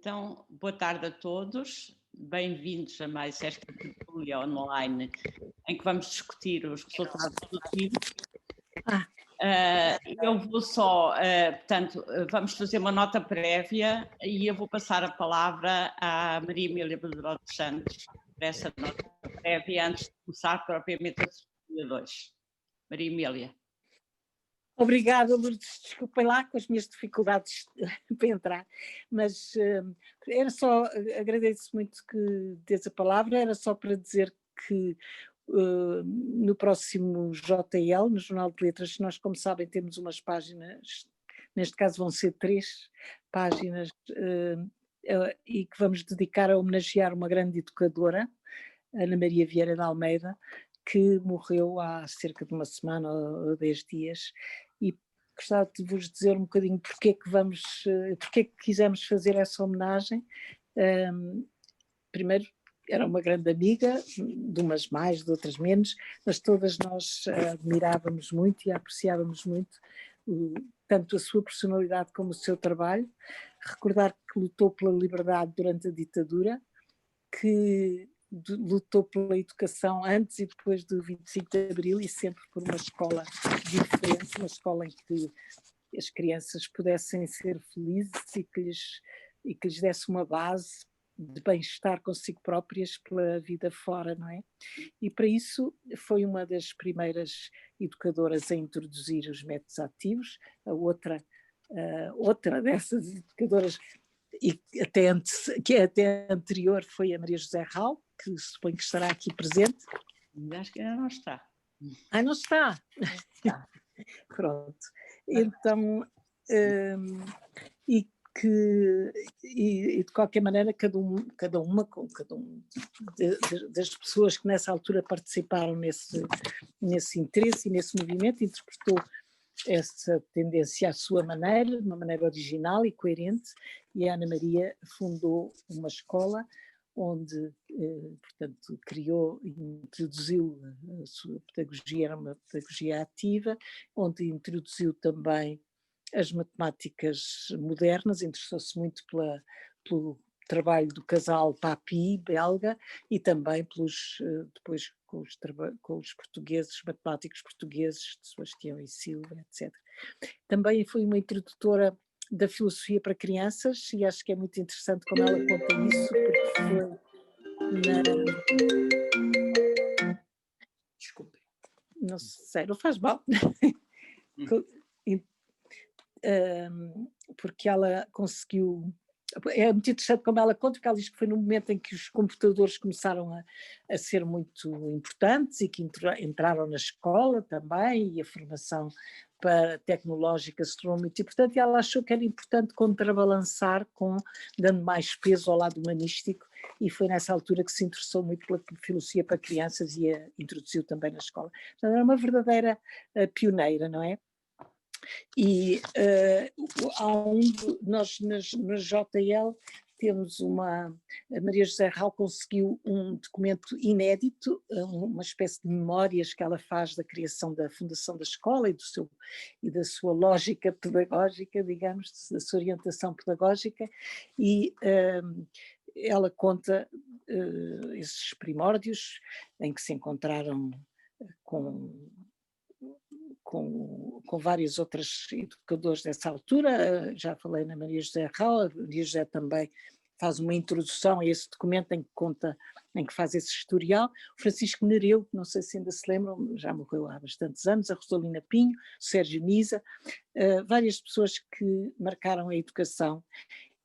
Então, boa tarde a todos, bem-vindos a mais esta tertúlia online em que vamos discutir os resultados do PIB. Eu vou só, portanto, vamos fazer uma nota prévia e eu vou passar a palavra à Maria Emília Badrote Santos para essa nota prévia antes de começar propriamente a tertúlia 2. Maria Emília. Obrigada, Lourdes. Desculpem lá com as minhas dificuldades para entrar, mas era só, agradeço muito que dês a palavra, era só para dizer que no próximo JL, no Jornal de Letras, nós, como sabem, temos umas páginas, neste caso vão ser 3 páginas, e que vamos dedicar a homenagear uma grande educadora, Ana Maria Vieira de Almeida, que morreu há cerca de uma semana ou 10 dias, e gostava de vos dizer um bocadinho porque é que quisemos fazer essa homenagem. Primeiro, era uma grande amiga, de umas mais, de outras menos, mas todas nós admirávamos muito e apreciávamos muito tanto a sua personalidade como o seu trabalho. Recordar que lutou pela liberdade durante a ditadura, que lutou pela educação antes e depois do 25 de Abril e sempre por uma escola diferente, uma escola em que as crianças pudessem ser felizes e que lhes desse uma base de bem-estar consigo próprias pela vida fora, não é? E para isso foi uma das primeiras educadoras a introduzir os métodos ativos. A outra dessas educadoras que até anterior foi a Maria José Rau, que suponho que estará aqui presente. Acho que ainda não está. Não está? Está. Pronto. Então, e de qualquer maneira cada uma das pessoas que nessa altura participaram nesse interesse e nesse movimento interpretou essa tendência à sua maneira, de uma maneira original e coerente, e a Ana Maria fundou uma escola onde, portanto, criou e introduziu a sua pedagogia, era uma pedagogia ativa, onde introduziu também as matemáticas modernas, interessou-se muito pelo trabalho do casal Papi, belga, e também depois com os portugueses, matemáticos portugueses, de Sebastião e Silva, etc. Também foi uma introdutora da filosofia para crianças, e acho que é muito interessante como ela conta isso, porque foi Desculpe, não sei, não faz mal. Porque ela conseguiu. É muito interessante como ela conta, porque ela diz que foi no momento em que os computadores começaram a ser muito importantes e que entraram na escola também, e a formação tecnológica se tornou muito importante, e ela achou que era importante contrabalançar dando mais peso ao lado humanístico, e foi nessa altura que se interessou muito pela filosofia para crianças e a introduziu também na escola. Então, era uma verdadeira pioneira, não é? E nós no JL temos a Maria José Rau conseguiu um documento inédito, uma espécie de memórias que ela faz da criação da fundação da escola e da sua lógica pedagógica, digamos, da sua orientação pedagógica, e ela conta esses primórdios em que se encontraram com vários outros educadores dessa altura. Já falei na Maria José Rau, a Maria José também faz uma introdução a esse documento em que faz esse historial. O Francisco Nereu, não sei se ainda se lembram, já morreu há bastantes anos, a Rosalina Pinho, o Sérgio Nisa, várias pessoas que marcaram a educação.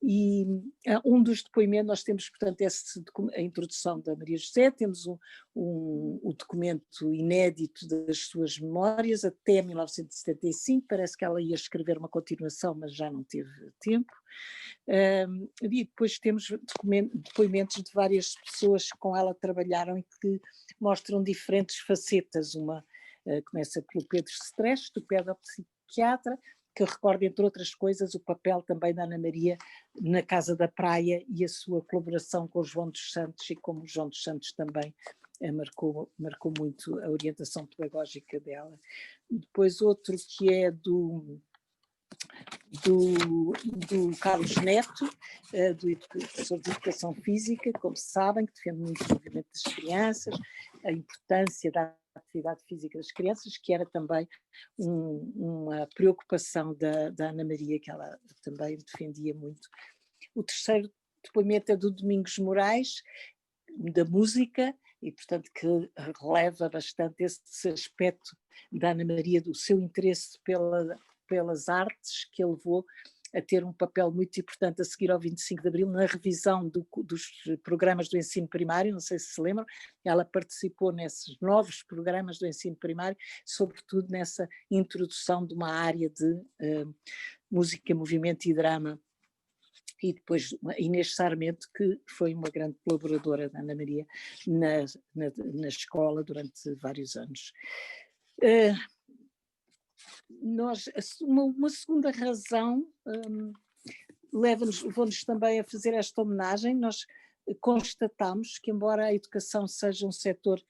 E um dos depoimentos, nós temos, portanto, a introdução da Maria José, temos o documento inédito das suas memórias até 1975, parece que ela ia escrever uma continuação, mas já não teve tempo, e depois temos depoimentos de várias pessoas que com ela trabalharam e que mostram diferentes facetas. Uma começa pelo Pedro Stress, do pedopsiquiatra, que recorda, entre outras coisas, o papel também da Ana Maria na Casa da Praia e a sua colaboração com o João dos Santos, e como o João dos Santos também marcou muito a orientação pedagógica dela. Depois outro que é do Carlos Neto, do professor de Educação Física, como sabem, que defende muito o movimento das crianças, a importância da atividade física das crianças, que era também uma preocupação da Ana Maria, que ela também defendia muito. O terceiro depoimento é do Domingos Moraes, da música, e portanto que releva bastante esse aspecto da Ana Maria, do seu interesse pelas artes, que a levou a ter um papel muito importante a seguir ao 25 de Abril na revisão dos programas do ensino primário. Não sei se se lembram, ela participou nesses novos programas do ensino primário, sobretudo nessa introdução de uma área de música, movimento e drama. E depois a Inês Sarmento, que foi uma grande colaboradora da Ana Maria na escola durante vários anos. Uma segunda razão levou-nos também a fazer esta homenagem. Nós constatamos que, embora a educação seja um setor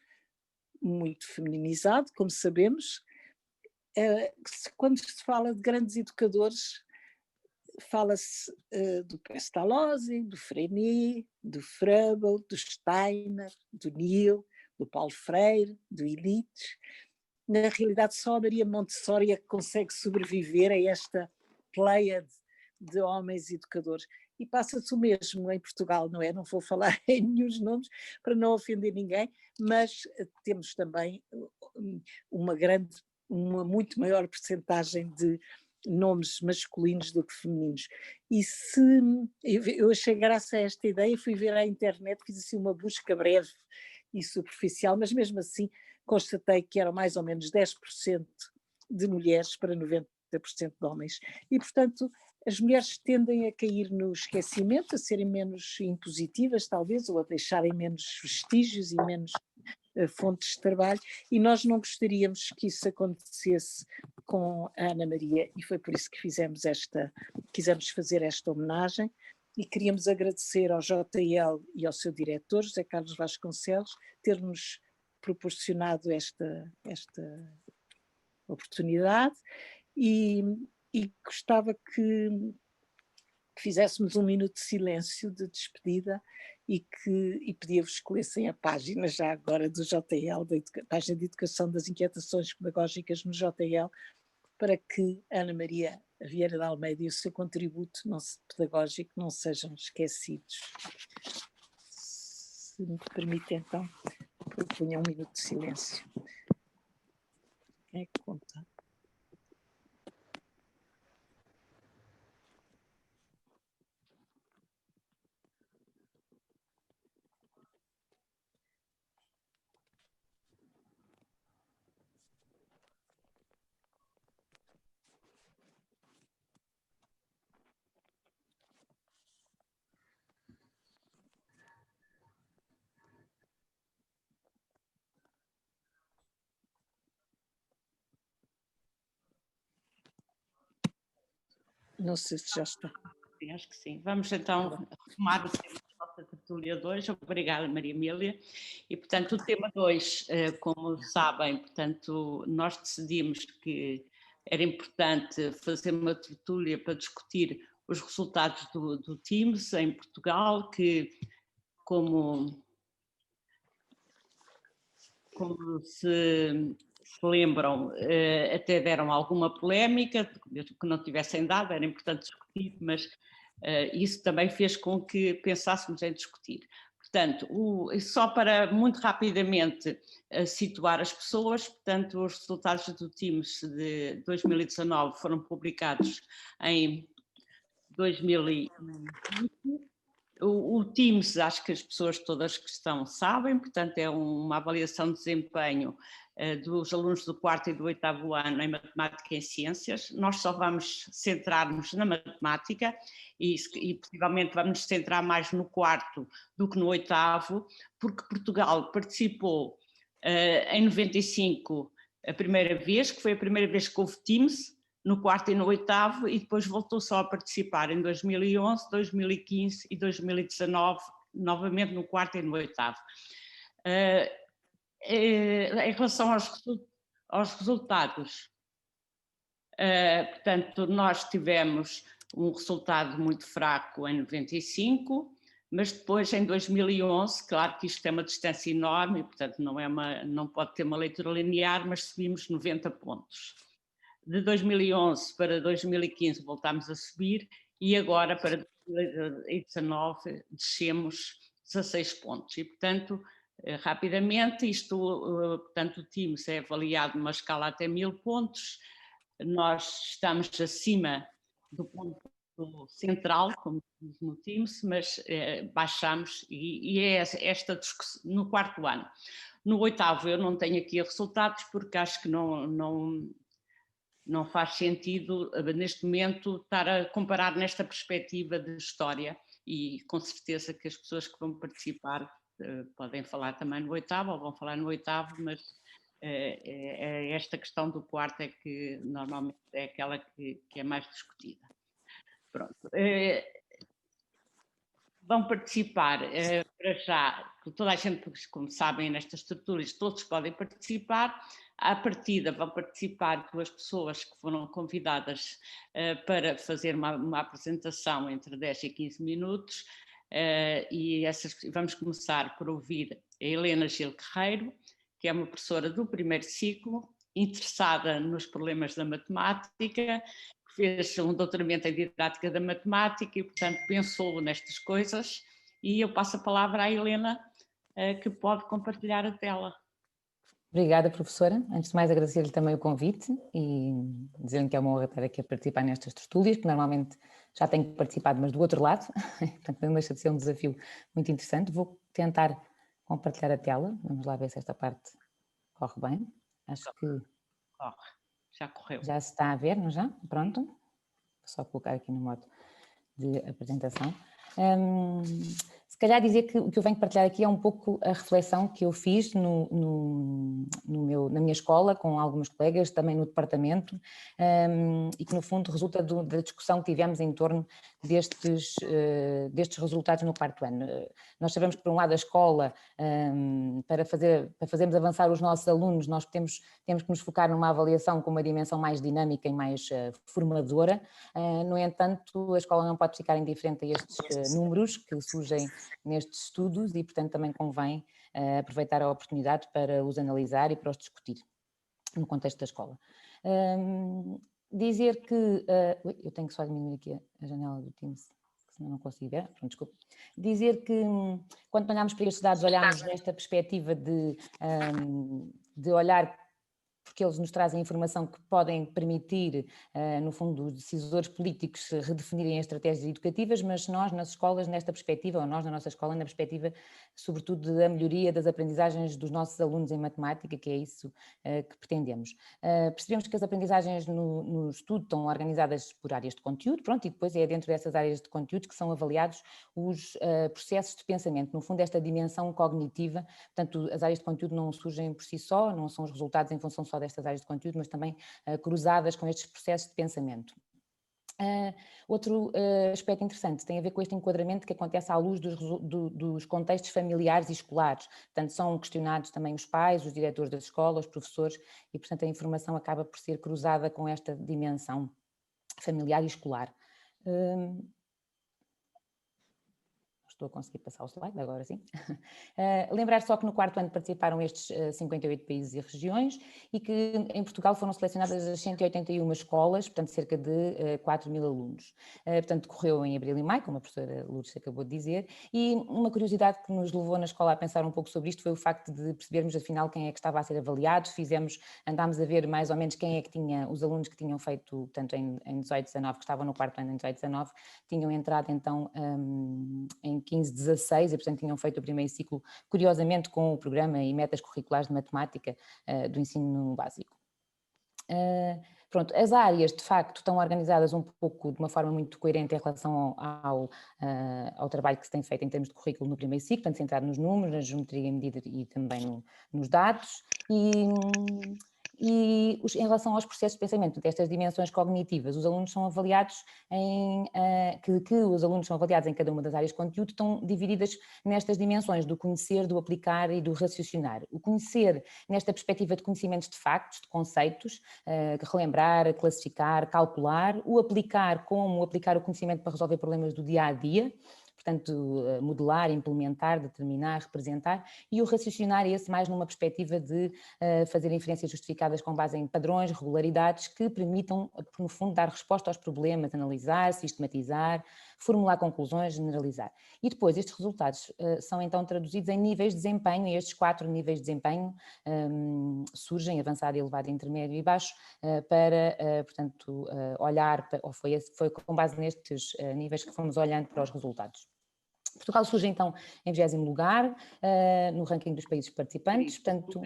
muito feminizado, como sabemos, quando se fala de grandes educadores, fala-se do Pestalozzi, do Freni, do Froebel, do Steiner, do Neel, do Paulo Freire, do Illich. Na realidade, só a Maria Montessori é que consegue sobreviver a esta pleiade de homens educadores. E passa-se o mesmo em Portugal, não é? Não vou falar em nenhum nomes para não ofender ninguém, mas temos também uma muito maior percentagem de nomes masculinos do que femininos. E se eu achei graça a esta ideia, fui ver à internet, fiz assim uma busca breve e superficial, mas mesmo assim constatei que eram mais ou menos 10% de mulheres para 90% de homens. E, portanto, as mulheres tendem a cair no esquecimento, a serem menos impositivas, talvez, ou a deixarem menos vestígios e menos fontes de trabalho, e nós não gostaríamos que isso acontecesse com a Ana Maria, e foi por isso que quisemos fazer esta homenagem, e queríamos agradecer ao JL e ao seu diretor, José Carlos Vasconcelos, ter-nos proporcionado esta oportunidade, e gostava que fizéssemos um minuto de silêncio de despedida e pedia-vos que lessem a página já agora do JL, da página de Educação das Inquietações Pedagógicas no JL, para que Ana Maria Vieira de Almeida e o seu contributo pedagógico não sejam esquecidos. Se me permite, então, propunha um minuto de silêncio. Quem é que conta? Não sei se já está. Sim, acho que sim. Vamos então retomar o tema da nossa tertúlia 2. Obrigada, Maria Emília. E, portanto, o tema 2, como sabem, portanto, nós decidimos que era importante fazer uma tertúlia para discutir os resultados do Teams em Portugal, que, como se lembram, até deram alguma polémica, que não tivessem dado, era importante discutir, mas isso também fez com que pensássemos em discutir. Portanto, só para muito rapidamente situar as pessoas, portanto, os resultados do Teams de 2019 foram publicados em 2020. O Teams, acho que as pessoas todas que estão sabem, portanto é uma avaliação de desempenho dos alunos do 4º e do 8º ano em matemática e ciências. Nós só vamos centrar-nos na matemática e possivelmente vamos nos centrar mais no 4º do que no 8º, porque Portugal participou em 95 a primeira vez, que foi a primeira vez que houve Teams, no 4º e no 8º, e depois voltou só a participar em 2011, 2015 e 2019, novamente no 4º e no 8º. Em relação aos resultados, Portanto, nós tivemos um resultado muito fraco em 95, mas depois em 2011, claro que isto é uma distância enorme, portanto não pode ter uma leitura linear, mas subimos 90 pontos. De 2011 para 2015 voltámos a subir e agora para 2019 descemos 16 pontos e, portanto, rapidamente portanto, o TIMSS é avaliado numa escala até 1000 pontos, nós estamos acima do ponto central, como diz no TIMSS, mas baixamos e é esta discussão no 4º ano. No 8º eu não tenho aqui resultados porque acho que não faz sentido neste momento estar a comparar nesta perspectiva de história e com certeza que as pessoas que vão participar podem falar também no 8º ou vão falar no 8º, mas esta questão do 4º é que normalmente é aquela que é mais discutida. Pronto. Vão participar, para já, toda a gente, como sabem, nestas estruturas, todos podem participar. À partida vão participar duas pessoas que foram convidadas para fazer uma apresentação entre 10 e 15 minutos e vamos começar por ouvir a Helena Gil Guerreiro, que é uma professora do 1º ciclo, interessada nos problemas da matemática, fez um doutoramento em didática da matemática e, portanto, pensou nestas coisas. E eu passo a palavra à Helena, que pode compartilhar a tela. Obrigada, professora. Antes de mais, agradecer-lhe também o convite e dizer-lhe que é uma honra estar aqui a participar nestas tertúlias, que normalmente já tenho participado, mas do outro lado, portanto não deixa de ser um desafio muito interessante. Vou tentar compartilhar a tela, vamos lá ver se esta parte corre bem. Acho que corre. Já correu. Já se está a ver, não já? Pronto. Vou só colocar aqui no modo de apresentação. Se calhar dizer que o que eu venho partilhar aqui é um pouco a reflexão que eu fiz na minha escola, com alguns colegas, também no departamento, e que no fundo resulta da discussão que tivemos em torno destes resultados no 4º ano. Nós sabemos que, por um lado, a escola, para fazermos avançar os nossos alunos, nós temos que nos focar numa avaliação com uma dimensão mais dinâmica e mais formadora. No entanto, a escola não pode ficar indiferente a estes números que surgem nestes estudos e, portanto, também convém aproveitar a oportunidade para os analisar e para os discutir no contexto da escola. Dizer que... eu tenho que só diminuir aqui a janela do Teams, senão não consigo ver. Pronto, desculpe. Dizer que, quando olhamos para estes dados, olhamos nesta perspectiva de olhar, porque eles nos trazem informação que podem permitir, no fundo, os decisores políticos redefinirem as estratégias educativas, mas nós nas escolas, nesta perspectiva, ou nós na nossa escola, na perspectiva, sobretudo, da melhoria das aprendizagens dos nossos alunos em matemática, que é isso que pretendemos. Percebemos que as aprendizagens no estudo estão organizadas por áreas de conteúdo, pronto, e depois é dentro dessas áreas de conteúdo que são avaliados os processos de pensamento, no fundo, esta dimensão cognitiva. Portanto, as áreas de conteúdo não surgem por si só, não são os resultados em função só destas áreas de conteúdo, mas também cruzadas com estes processos de pensamento. Outro aspecto interessante tem a ver com este enquadramento que acontece à luz dos contextos familiares e escolares. Portanto, são questionados também os pais, os diretores da escola, os professores e, portanto, a informação acaba por ser cruzada com esta dimensão familiar e escolar. Estou a conseguir passar o slide, agora sim. Lembrar só que no 4º ano participaram estes 58 países e regiões e que em Portugal foram selecionadas as 181 escolas, portanto cerca de 4.000 alunos. Portanto decorreu em abril e maio, como a professora Lourdes acabou de dizer, e uma curiosidade que nos levou na escola a pensar um pouco sobre isto foi o facto de percebermos afinal quem é que estava a ser avaliado, andámos a ver mais ou menos quem é que tinha, os alunos que tinham feito, tanto em 18-19, que estavam no 4º ano em 18-19, tinham entrado então em 15-16 e, portanto, tinham feito o 1º ciclo, curiosamente, com o programa e metas curriculares de matemática do ensino básico. Pronto, as áreas, de facto, estão organizadas um pouco de uma forma muito coerente em relação ao trabalho que se tem feito em termos de currículo no 1º ciclo, portanto, centrado nos números, na geometria e medida e também nos dados. E em relação aos processos de pensamento destas dimensões cognitivas, os alunos são avaliados que os alunos são avaliados em cada uma das áreas de conteúdo, estão divididas nestas dimensões do conhecer, do aplicar e do raciocinar. O conhecer nesta perspectiva de conhecimentos de factos, de conceitos, relembrar, classificar, calcular, o aplicar como aplicar o conhecimento para resolver problemas do dia a dia, portanto, modelar, implementar, determinar, representar, e o raciocinar esse mais numa perspectiva de fazer inferências justificadas com base em padrões, regularidades que permitam, no fundo, dar resposta aos problemas, analisar, sistematizar, formular conclusões, generalizar. E depois estes resultados são então traduzidos em níveis de desempenho, e estes 4 níveis de desempenho surgem, avançado, elevado, intermédio e baixo, para, portanto, olhar, ou foi com base nestes níveis que fomos olhando para os resultados. Portugal surge então em 20º lugar no ranking dos países participantes, portanto...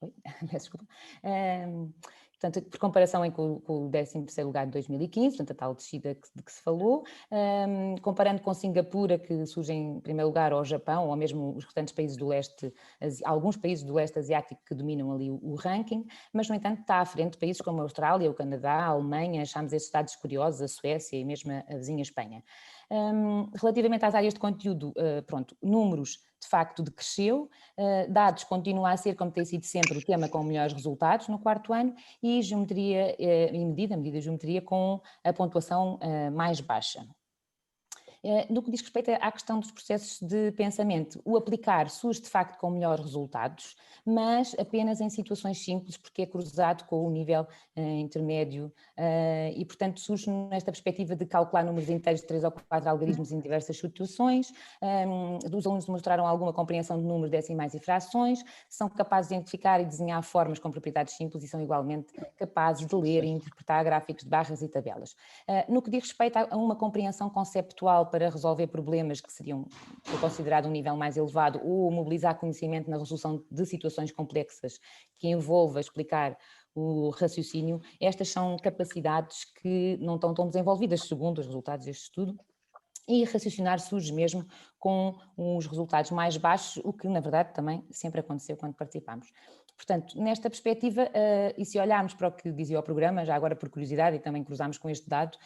Oi, peço desculpa. Portanto, por comparação com o 13º lugar de 2015, portanto a tal descida de que se falou, comparando com Singapura, que surge em primeiro lugar, ou Japão, ou mesmo os restantes países do leste, alguns países do leste asiático que dominam ali o ranking, mas no entanto está à frente de países como a Austrália, o Canadá, a Alemanha, achamos estes dados curiosos, a Suécia e mesmo a vizinha Espanha. Relativamente às áreas de conteúdo, pronto, números de facto decresceu, dados continua a ser, como tem sido sempre, o tema com melhores resultados no 4º ano, e geometria medida de geometria com a pontuação mais baixa. No que diz respeito à questão dos processos de pensamento, o aplicar surge de facto com melhores resultados, mas apenas em situações simples, porque é cruzado com o nível intermédio e, portanto, surge nesta perspectiva de calcular números inteiros de 3 ou 4 algarismos em diversas situações. Os alunos demonstraram alguma compreensão de números decimais e frações, são capazes de identificar e desenhar formas com propriedades simples e são igualmente capazes de ler e interpretar gráficos de barras e tabelas. No que diz respeito a uma compreensão conceptual para resolver problemas que seriam considerado um nível mais elevado, ou mobilizar conhecimento na resolução de situações complexas que envolva explicar o raciocínio, estas são capacidades que não estão tão desenvolvidas segundo os resultados deste estudo, e raciocinar surge mesmo com os resultados mais baixos, o que na verdade também sempre aconteceu quando participamos. Portanto, nesta perspectiva, e se olharmos para o que dizia o programa, já agora por curiosidade, e também cruzámos com este dado,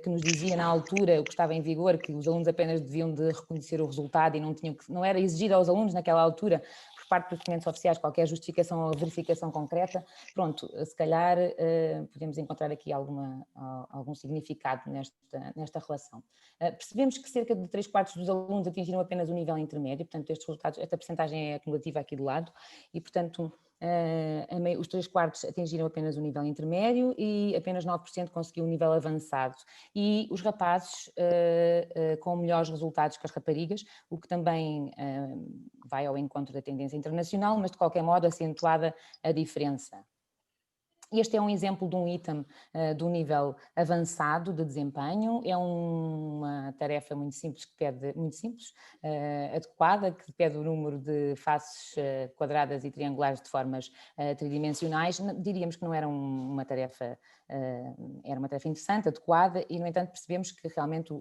que nos dizia na altura, o que estava em vigor, que os alunos apenas deviam de reconhecer o resultado e não era exigido aos alunos naquela altura, por parte dos documentos oficiais, qualquer justificação ou verificação concreta, pronto, se calhar podemos encontrar aqui algum significado nesta relação. Percebemos que cerca de 3/4 dos alunos atingiram apenas o nível intermédio, portanto estes resultados, esta percentagem é acumulativa aqui do lado, e portanto os 3/4 atingiram apenas o nível intermédio e apenas 9% conseguiu o nível avançado. E os rapazes com melhores resultados que as raparigas, o que também vai ao encontro da tendência internacional, mas de qualquer modo acentuada a diferença. Este é um exemplo de um item do nível avançado de desempenho, é uma tarefa muito simples, adequada, que pede o número de faces quadradas e triangulares de formas tridimensionais. Diríamos que não era uma tarefa, era uma tarefa interessante, adequada, e no entanto percebemos que realmente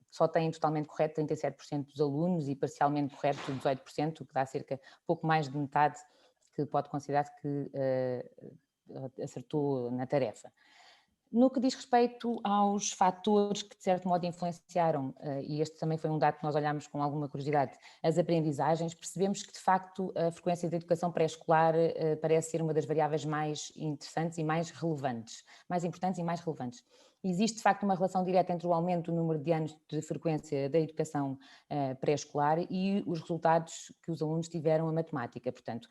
só tem totalmente correto 37% dos alunos e parcialmente correto 18%, o que dá cerca pouco mais de metade que pode considerar que acertou na tarefa. No que diz respeito aos fatores que de certo modo influenciaram, e este também foi um dado que nós olhámos com alguma curiosidade, as aprendizagens, percebemos que de facto a frequência da educação pré-escolar parece ser uma das variáveis mais interessantes e mais relevantes, mais importantes e mais relevantes. Existe de facto uma relação direta entre o aumento do número de anos de frequência da educação pré-escolar e os resultados que os alunos tiveram a matemática, portanto,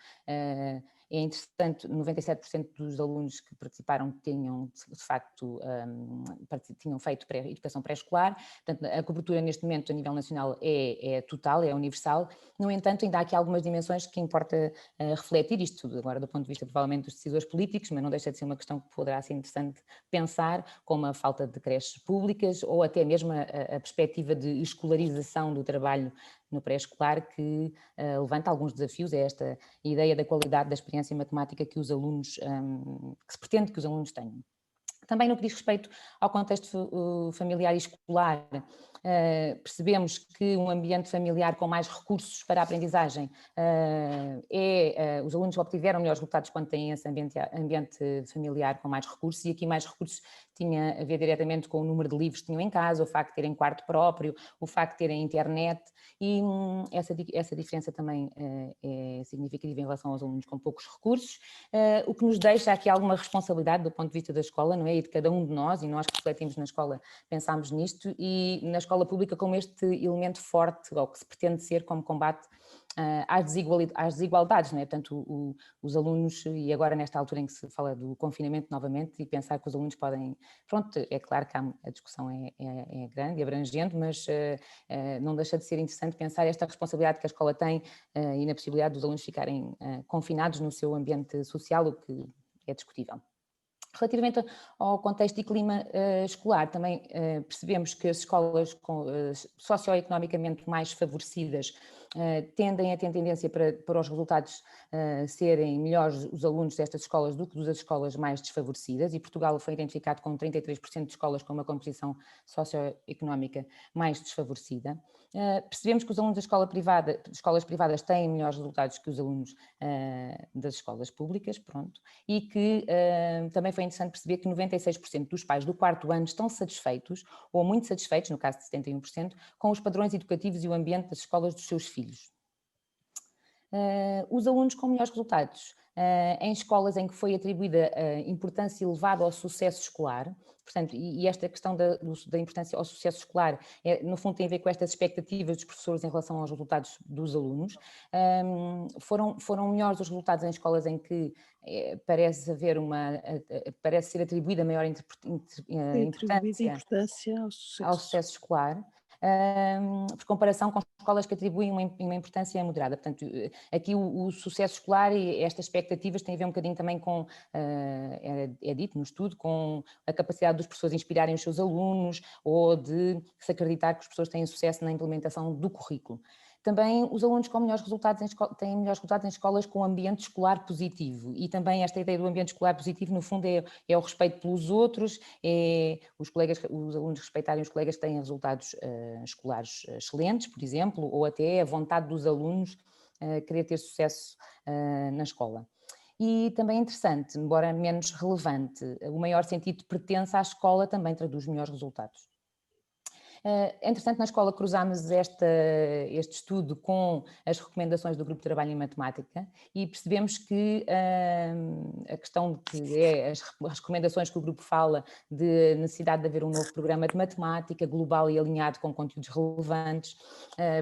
é interessante, 97% dos alunos que participaram tinham, de facto, tinham feito educação pré-escolar, portanto, a cobertura neste momento a nível nacional é total, é universal. No entanto, ainda há aqui algumas dimensões que importa refletir, isto agora do ponto de vista provavelmente dos decisores políticos, mas não deixa de ser uma questão que poderá ser interessante pensar, como a falta de creches públicas ou até mesmo a perspectiva de escolarização do trabalho no pré-escolar, que levanta alguns desafios, é esta ideia da qualidade da experiência matemática que os alunos, que se pretende que os alunos tenham. Também no que diz respeito ao contexto familiar e escolar, percebemos que um ambiente familiar com mais recursos para a aprendizagem, os alunos obtiveram melhores resultados quando têm esse ambiente familiar com mais recursos, e aqui mais recursos tinha a ver diretamente com o número de livros que tinham em casa, o facto de terem quarto próprio, o facto de terem internet, e essa diferença também é significativa em relação aos alunos com poucos recursos, o que nos deixa aqui alguma responsabilidade do ponto de vista da escola, não é? E de cada um de nós, e nós que refletimos na escola pensámos nisto, e na escola pública como este elemento forte, ou que se pretende ser como combate às desigualdades, não é? Portanto, os alunos, e agora nesta altura em que se fala do confinamento novamente, e pensar que os alunos podem, pronto, é claro que a discussão é grande e abrangente, mas não deixa de ser interessante pensar esta responsabilidade que a escola tem e na possibilidade dos alunos ficarem confinados no seu ambiente social, o que é discutível. Relativamente ao contexto e clima escolar, também percebemos que as escolas socioeconomicamente mais favorecidas tendem a ter tendência para os resultados serem melhores os alunos destas escolas do que das escolas mais desfavorecidas, e Portugal foi identificado com 33% de escolas com uma composição socioeconómica mais desfavorecida. Percebemos que os alunos das escolas privadas têm melhores resultados que os alunos das escolas públicas, pronto, e que também foi interessante perceber que 96% dos pais do quarto ano estão satisfeitos, ou muito satisfeitos, no caso de 71%, com os padrões educativos e o ambiente das escolas dos seus filhos. Os alunos com melhores resultados em escolas em que foi atribuída importância elevada ao sucesso escolar, portanto, e esta questão da importância ao sucesso escolar, no fundo tem a ver com estas expectativas dos professores em relação aos resultados dos alunos. Foram melhores os resultados em escolas em que parece ser atribuída maior importância ao sucesso escolar, por comparação com escolas que atribuem uma importância moderada. Portanto, aqui o sucesso escolar e estas expectativas têm a ver um bocadinho também com, é dito no estudo, com a capacidade dos professores inspirarem os seus alunos, ou de se acreditar que os professores têm sucesso na implementação do currículo. Também os alunos com melhores resultados têm melhores resultados em escolas com ambiente escolar positivo, e também esta ideia do ambiente escolar positivo, no fundo, é o respeito pelos outros, é os alunos respeitarem os colegas que têm resultados escolares excelentes, por exemplo, ou até a vontade dos alunos querer ter sucesso na escola. E também é interessante, embora menos relevante, o maior sentido de pertença à escola também traduz melhores resultados. Entretanto, na escola cruzámos este estudo com as recomendações do Grupo de Trabalho em Matemática, e percebemos que a questão de que as recomendações que o grupo fala de necessidade de haver um novo programa de matemática global e alinhado com conteúdos relevantes,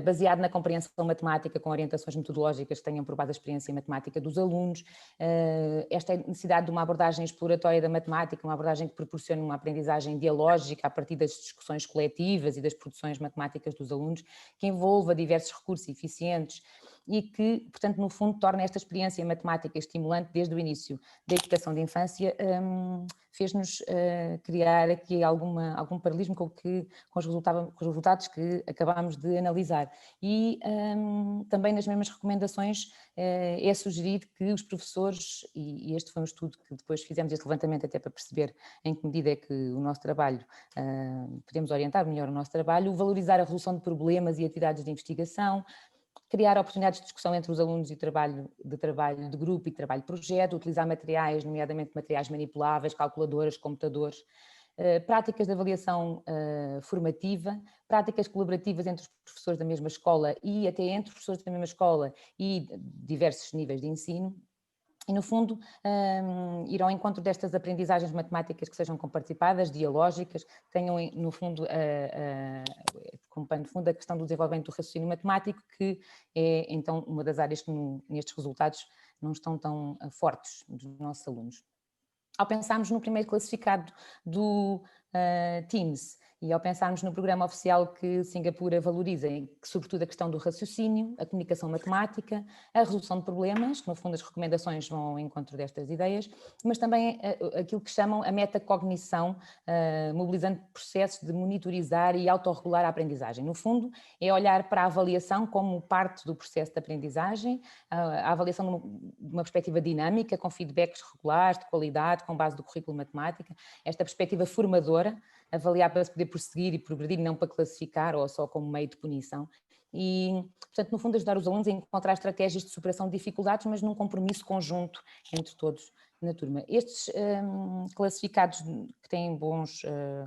baseado na compreensão matemática com orientações metodológicas que tenham por base a experiência matemática dos alunos, esta necessidade de uma abordagem exploratória da matemática, uma abordagem que proporcione uma aprendizagem dialógica a partir das discussões coletivas e das produções matemáticas dos alunos, que envolva diversos recursos eficientes e que, portanto, no fundo, torna esta experiência matemática estimulante desde o início da educação de infância, fez-nos criar aqui algum paralelismo com os resultados que acabámos de analisar. E também nas mesmas recomendações é sugerido que os professores, e este foi um estudo que depois fizemos este levantamento até para perceber em que medida é que o nosso trabalho, podemos orientar melhor o nosso trabalho, valorizar a resolução de problemas e atividades de investigação, criar oportunidades de discussão entre os alunos e trabalho de grupo e trabalho de projeto, utilizar materiais, nomeadamente materiais manipuláveis, calculadoras, computadores, práticas de avaliação formativa, práticas colaborativas entre os professores da mesma escola e até entre os professores da mesma escola e diversos níveis de ensino. E, no fundo, ir ao encontro destas aprendizagens matemáticas que sejam comparticipadas, dialógicas, tenham, no fundo, como pano de fundo, a questão do desenvolvimento do raciocínio matemático, que é, então, uma das áreas que nestes resultados não estão tão fortes dos nossos alunos. Ao pensarmos no primeiro classificado do TIMSS, e ao pensarmos no programa oficial que Singapura valoriza, sobretudo a questão do raciocínio, a comunicação matemática, a resolução de problemas, que no fundo as recomendações vão ao encontro destas ideias, mas também aquilo que chamam a metacognição, mobilizando processos de monitorizar e autorregular a aprendizagem. No fundo, é olhar para a avaliação como parte do processo de aprendizagem, a avaliação de uma perspectiva dinâmica, com feedbacks regulares, de qualidade, com base do currículo de matemática, esta perspectiva formadora, avaliar para se poder prosseguir e progredir, não para classificar ou só como meio de punição. E, portanto, no fundo, ajudar os alunos a encontrar estratégias de superação de dificuldades, mas num compromisso conjunto entre todos na turma. Estes classificados que têm bons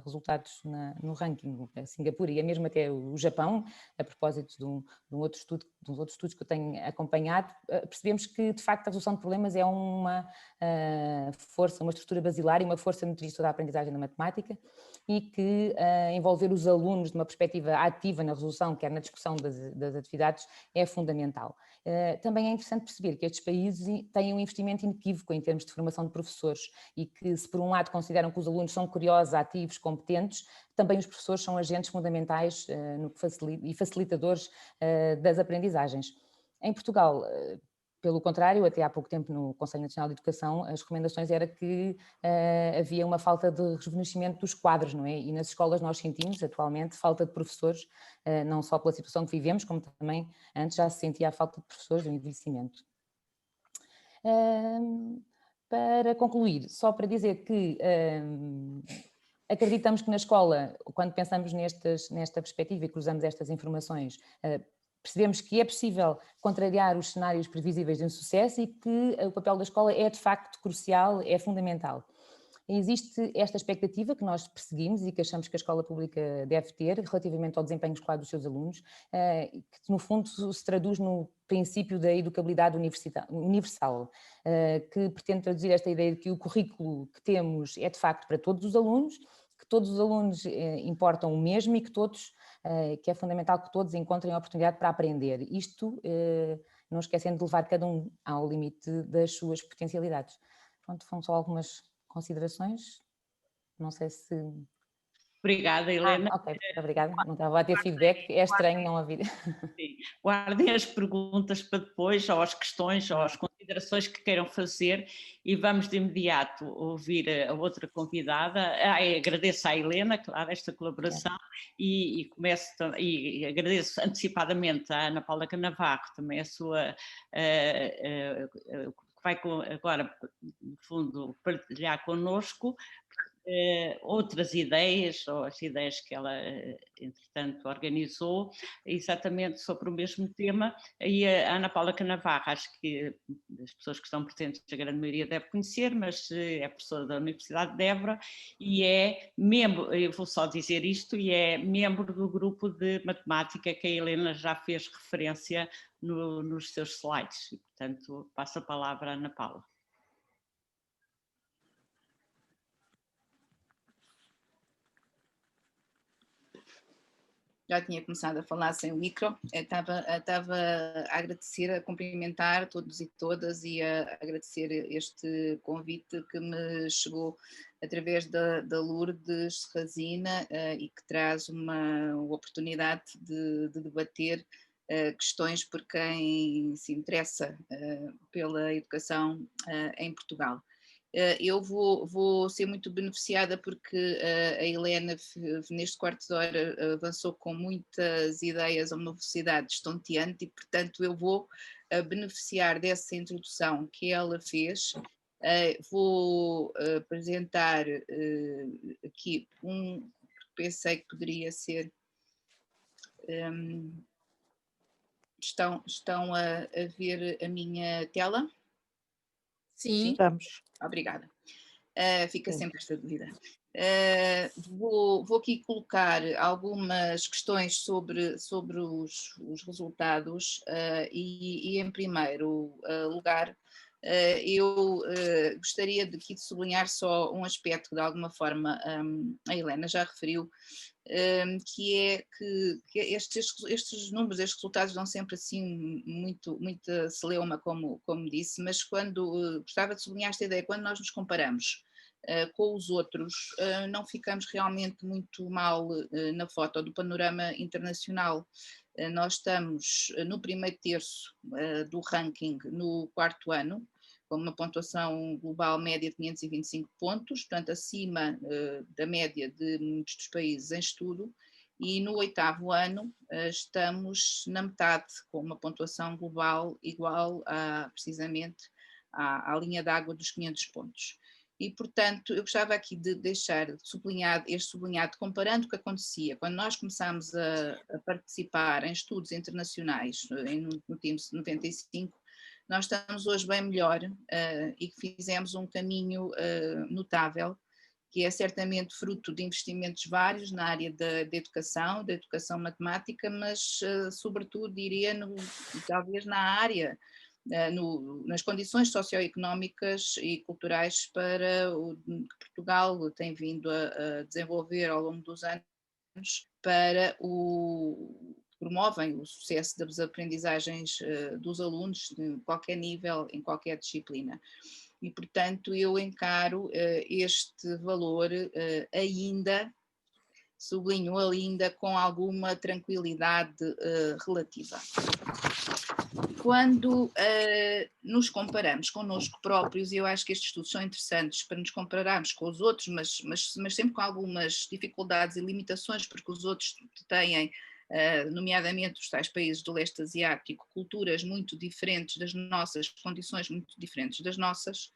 resultados no ranking, a Singapura e mesmo até o Japão, a propósito de um outro estudo, dos outros estudos que eu tenho acompanhado, percebemos que, de facto, a resolução de problemas é uma força, uma estrutura basilar e uma força nutritiva da aprendizagem da matemática, e que envolver os alunos de uma perspectiva ativa na resolução, quer na discussão das atividades, é fundamental. Também é interessante perceber que estes países têm um investimento inequívoco em termos de formação de professores e que, se por um lado consideram que os alunos são curiosos, ativos, competentes, também os professores são agentes fundamentais e facilitadores das aprendizagens. Em Portugal, pelo contrário, até há pouco tempo no Conselho Nacional de Educação, as recomendações era que havia uma falta de rejuvenescimento dos quadros, não é? E nas escolas nós sentimos atualmente falta de professores, não só pela situação que vivemos, como também antes já se sentia a falta de professores, do envelhecimento. Para concluir, só para dizer que acreditamos que na escola, quando pensamos nesta perspectiva e cruzamos estas informações, percebemos que é possível contrariar os cenários previsíveis de insucesso e que o papel da escola é de facto crucial, é fundamental. Existe esta expectativa que nós perseguimos e que achamos que a escola pública deve ter relativamente ao desempenho escolar dos seus alunos, que no fundo se traduz no princípio da educabilidade universal, que pretende traduzir esta ideia de que o currículo que temos é de facto para todos os alunos, que todos os alunos importam o mesmo e que é fundamental que todos encontrem a oportunidade para aprender. Isto não esquecendo de levar cada um ao limite das suas potencialidades. Pronto, foram só algumas considerações. Não sei se... Obrigada, Helena. Ok, obrigada. Não estava a ter feedback, é estranho não haver. Sim. Guardem as perguntas para depois, ou as questões, ou as considerações que queiram fazer, e vamos de imediato ouvir a outra convidada. Agradeço à Helena, claro, esta colaboração, e agradeço antecipadamente à Ana Paula Canavarro, também a sua... que vai agora, no fundo, partilhar connosco outras ideias, ou as ideias que ela, entretanto, organizou, exatamente sobre o mesmo tema. E a Ana Paula Canavarro, acho que as pessoas que estão presentes, a grande maioria deve conhecer, mas é professora da Universidade de Évora e é membro, eu vou só dizer isto, e é membro do grupo de matemática que a Helena já fez referência nos seus slides. E, portanto, passo a palavra à Ana Paula. Já tinha começado a falar sem o micro, estava a agradecer, a cumprimentar todos e todas e a agradecer este convite que me chegou através da Lourdes Serrazina e que traz uma oportunidade de debater questões por quem se interessa pela educação em Portugal. Eu vou ser muito beneficiada porque a Helena, neste quarto de hora, avançou com muitas ideias a uma velocidade estonteante e, portanto, eu vou beneficiar dessa introdução que ela fez. Vou apresentar aqui que pensei que poderia ser... Estão a ver a minha tela? Sim. Estamos. Obrigada. Fica sempre esta dúvida. Vou aqui colocar algumas questões sobre os resultados e em primeiro lugar, eu gostaria de sublinhar só um aspecto que de alguma forma a Helena já referiu, que é que estes números, estes resultados dão sempre assim muita celeuma, como disse, mas gostava de sublinhar esta ideia, quando nós nos comparamos com os outros, não ficamos realmente muito mal na foto do panorama internacional. Nós estamos no primeiro terço do ranking no quarto ano, com uma pontuação global média de 525 pontos, portanto acima da média de muitos dos países em estudo, e no oitavo ano estamos na metade, com uma pontuação global igual precisamente à linha d'água dos 500 pontos. E, portanto, eu gostava aqui de deixar sublinhado, comparando o que acontecia quando nós começámos a participar em estudos internacionais no TIMSS 95, nós estamos hoje bem melhor e fizemos um caminho notável, que é certamente fruto de investimentos vários na área da educação matemática, mas sobretudo diria talvez na área, nas condições socioeconómicas e culturais que Portugal tem vindo a desenvolver ao longo dos anos promovem o sucesso das aprendizagens dos alunos de qualquer nível, em qualquer disciplina. E, portanto, eu encaro este valor sublinho ainda, com alguma tranquilidade relativa. Quando nos comparamos connosco próprios, e eu acho que estes estudos são interessantes para nos compararmos com os outros, mas sempre com algumas dificuldades e limitações, porque os outros têm, nomeadamente os tais países do leste asiático, culturas muito diferentes das nossas, condições muito diferentes das nossas,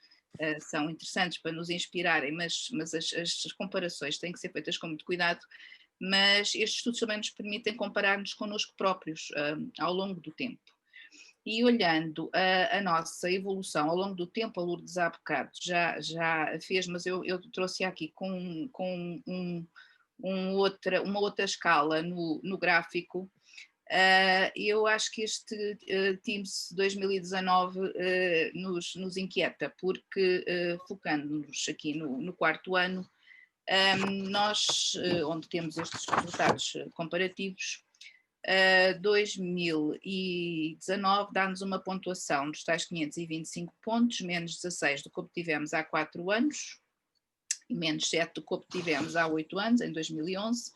são interessantes para nos inspirarem, mas as comparações têm que ser feitas com muito cuidado, mas estes estudos também nos permitem comparar-nos connosco próprios ao longo do tempo. E olhando a nossa evolução ao longo do tempo, a Lourdes há bocado já fez, mas eu trouxe aqui com uma outra escala no gráfico. Eu acho que este TIMSS 2019 nos inquieta, porque focando-nos aqui no quarto ano, nós, onde temos estes resultados comparativos, 2019 dá-nos uma pontuação dos tais 525 pontos, menos 16 do que obtivemos há 4 anos, e menos 7 do que obtivemos há 8 anos, em 2011.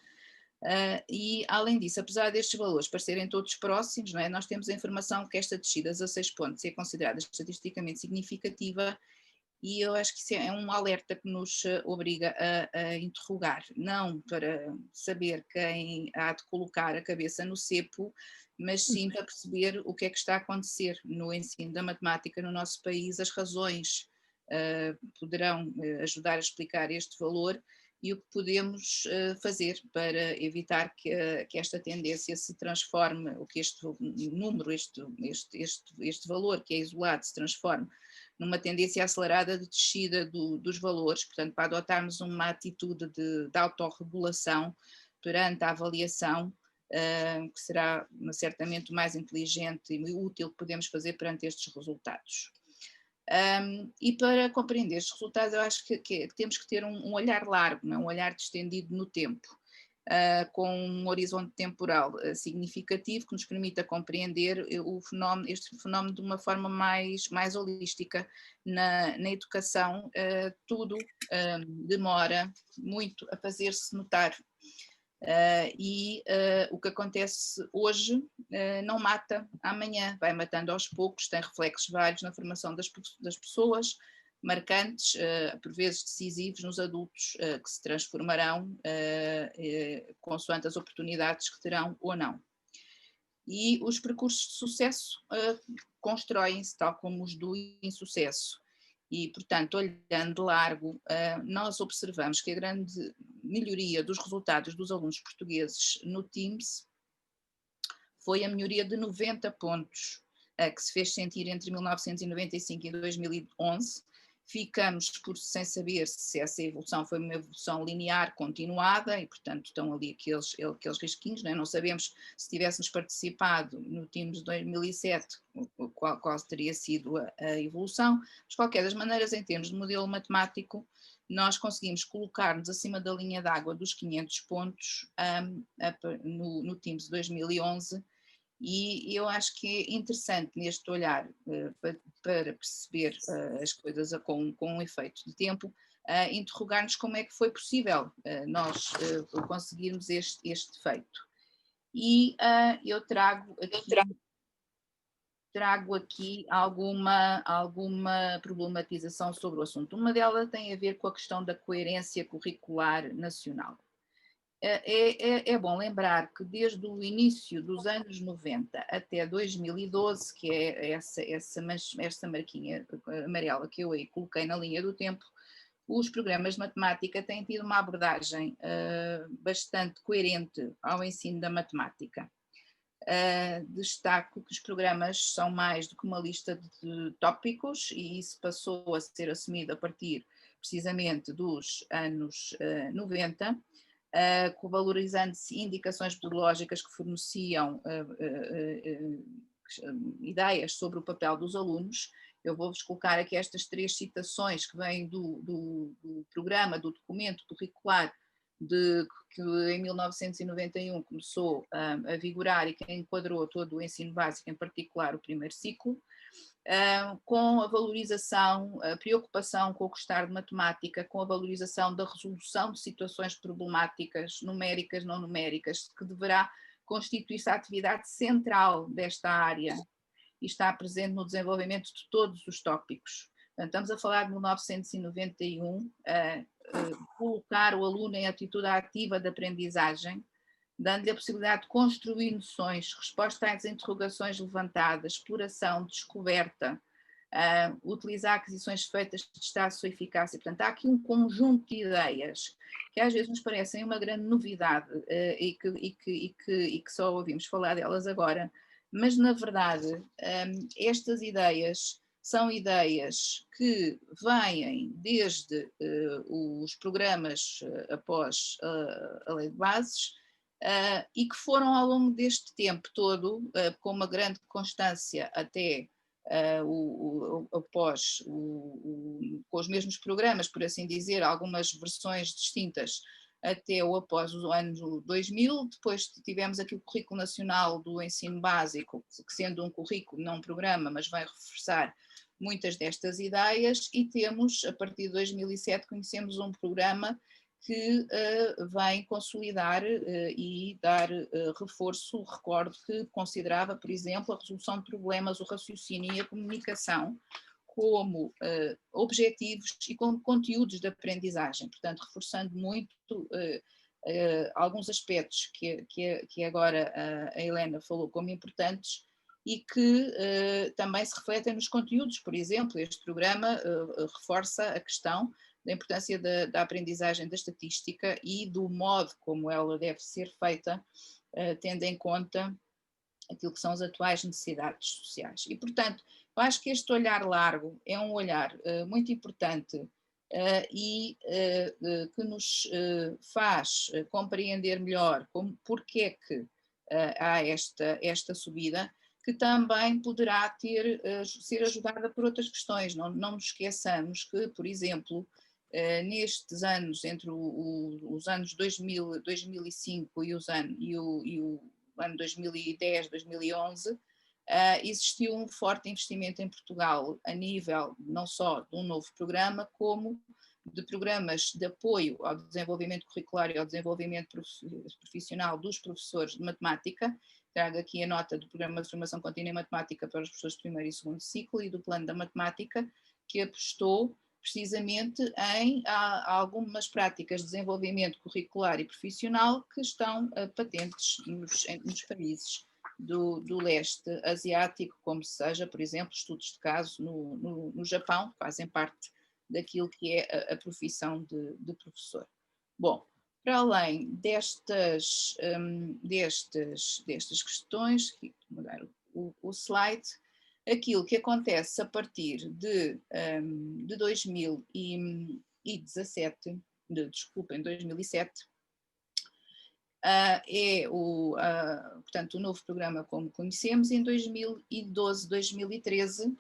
E, além disso, apesar destes valores parecerem todos próximos, não é? Nós temos a informação que esta descida a 16 pontos é considerada estatisticamente significativa, e eu acho que isso é um alerta que nos obriga a interrogar, não para saber quem há de colocar a cabeça no cepo, mas sim para perceber o que é que está a acontecer no ensino da matemática no nosso país, as razões poderão ajudar a explicar este valor e o que podemos fazer para evitar que esta tendência se transforme, ou que este número, este valor que é isolado se transforme numa tendência acelerada de descida dos valores, portanto, para adotarmos uma atitude de autorregulação perante a avaliação, que será certamente o mais inteligente e útil que podemos fazer perante estes resultados. E para compreender estes resultados, eu acho que temos que ter um olhar largo, não é? Um olhar distendido no tempo, com um horizonte temporal significativo que nos permita compreender este fenómeno de uma forma mais holística. Na educação, tudo demora muito a fazer-se notar. O que acontece hoje não mata amanhã, vai matando aos poucos, tem reflexos vários na formação das pessoas, marcantes, por vezes decisivos nos adultos, que se transformarão consoante as oportunidades que terão ou não. E os percursos de sucesso constroem-se tal como os do insucesso. E, portanto, olhando de largo, nós observamos que a grande melhoria dos resultados dos alunos portugueses no TIMSS foi a melhoria de 90 pontos, que se fez sentir entre 1995 e 2011. Ficamos sem saber se essa evolução foi uma evolução linear continuada, e, portanto, estão ali aqueles risquinhos, não é? Não sabemos se tivéssemos participado no TIMSS 2007, qual teria sido a evolução, mas, de qualquer das maneiras, em termos de modelo matemático, nós conseguimos colocar-nos acima da linha d'água dos 500 pontos no TIMSS 2011, e eu acho que é interessante neste olhar para perceber as coisas com um efeito de tempo, interrogar-nos como é que foi possível nós conseguirmos este feito. E eu trago aqui alguma problematização sobre o assunto. Uma delas tem a ver com a questão da coerência curricular nacional. É bom lembrar que desde o início dos anos 90 até 2012, que é essa marquinha amarela que eu aí coloquei na linha do tempo, os programas de matemática têm tido uma abordagem bastante coerente ao ensino da matemática. Destaco que os programas são mais do que uma lista de tópicos, e isso passou a ser assumido a partir precisamente dos anos 90, valorizando-se indicações metodológicas que forneciam ideias sobre o papel dos alunos. Eu vou-vos colocar aqui estas 3 citações que vêm do programa, do documento curricular que em 1991 começou a vigorar e que enquadrou todo o ensino básico, em particular o primeiro ciclo, com a valorização, a preocupação com o gostar de matemática, com a valorização da resolução de situações problemáticas, numéricas, não numéricas, que deverá constituir-se a atividade central desta área e está presente no desenvolvimento de todos os tópicos. Portanto, estamos a falar de 1991, colocar o aluno em atitude ativa de aprendizagem, dando-lhe a possibilidade de construir noções, resposta às interrogações levantadas, exploração, descoberta, utilizar aquisições feitas de testar a sua eficácia. Portanto, há aqui um conjunto de ideias que às vezes nos parecem uma grande novidade e que só ouvimos falar delas agora, mas na verdade estas ideias são ideias que vêm desde os programas após a Lei de Bases e que foram ao longo deste tempo todo, com uma grande constância até após com os mesmos programas, por assim dizer, algumas versões distintas até ou após o ano 2000, depois tivemos aqui o Currículo Nacional do Ensino Básico, que sendo um currículo, não um programa, mas vai reforçar muitas destas ideias, e temos, a partir de 2007, conhecemos um programa que vem consolidar e dar reforço. Recordo que considerava, por exemplo, a resolução de problemas, o raciocínio e a comunicação como objetivos e como conteúdos de aprendizagem, portanto, reforçando muito alguns aspectos que agora a Helena falou como importantes e que também se refletem nos conteúdos. Por exemplo, este programa reforça a questão da importância da aprendizagem da estatística e do modo como ela deve ser feita, tendo em conta aquilo que são as atuais necessidades sociais. E, portanto, eu acho que este olhar largo é um olhar muito importante e que nos faz compreender melhor porque é que há esta subida, que também poderá ser ajudada por outras questões. Não nos esqueçamos que, por exemplo, nestes anos, entre os anos 2000, 2005 e o ano 2010, 2011, existiu um forte investimento em Portugal a nível não só de um novo programa, como de programas de apoio ao desenvolvimento curricular e ao desenvolvimento profissional dos professores de matemática. Trago aqui a nota do Programa de Formação Contínua em Matemática para os professores de primeiro e segundo ciclo e do Plano da Matemática, que apostou precisamente em algumas práticas de desenvolvimento curricular e profissional que estão patentes nos países do leste asiático, como seja, por exemplo, estudos de caso no Japão, que fazem parte daquilo que é a profissão de professor. Bom, para além destas questões, vou mudar o slide, aquilo que acontece a partir de 2017, desculpem, 2007, portanto, o novo programa como conhecemos. Em 2012, 2013,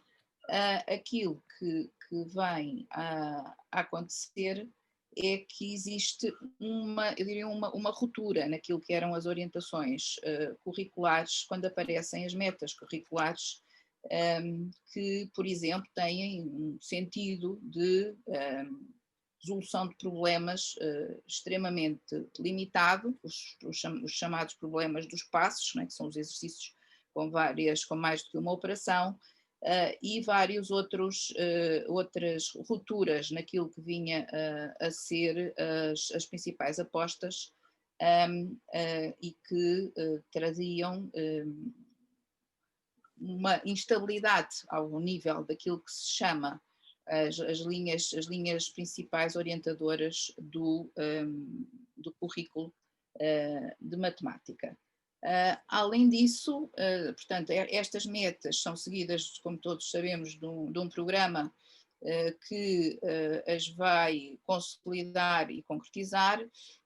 aquilo que vem a acontecer é que existe uma ruptura naquilo que eram as orientações curriculares, quando aparecem as metas curriculares, que, por exemplo, têm um sentido de resolução de problemas extremamente limitado, os chamados problemas dos passos, né, que são os exercícios com mais do que uma operação, e várias outras rupturas naquilo que vinha a ser as principais apostas e que traziam uma instabilidade ao nível daquilo que se chama as linhas principais orientadoras do currículo de matemática. Além disso, portanto, estas metas são seguidas, como todos sabemos, de um programa que as vai consolidar e concretizar,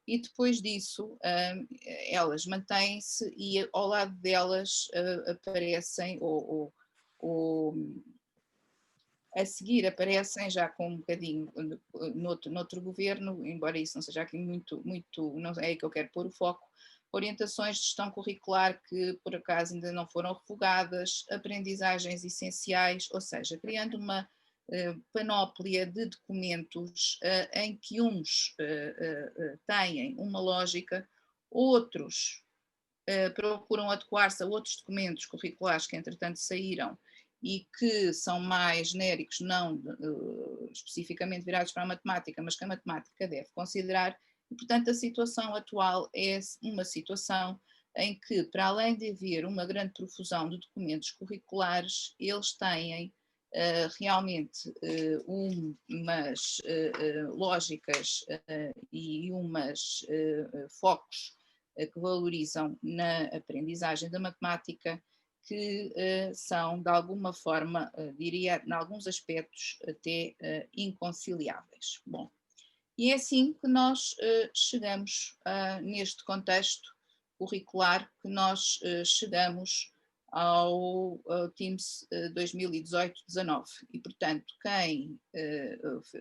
e depois disso elas mantêm-se e ao lado delas aparecem, ou a seguir aparecem já com um bocadinho noutro governo, embora isso não seja aqui muito, não é aí que eu quero pôr o foco, orientações de gestão curricular que por acaso ainda não foram revogadas, aprendizagens essenciais, ou seja, criando uma panóplia de documentos em que uns têm uma lógica, outros procuram adequar-se a outros documentos curriculares que entretanto saíram e que são mais genéricos, não especificamente virados para a matemática, mas que a matemática deve considerar. E, portanto, a situação atual é uma situação em que, para além de haver uma grande profusão de documentos curriculares, eles têm realmente umas lógicas e umas focos que valorizam na aprendizagem da matemática, que são, de alguma forma, diria, em alguns aspectos, até inconciliáveis. Bom, e é assim que nós chegamos, neste contexto curricular, que nós chegamos ao TIMSS 2018-19. E, portanto,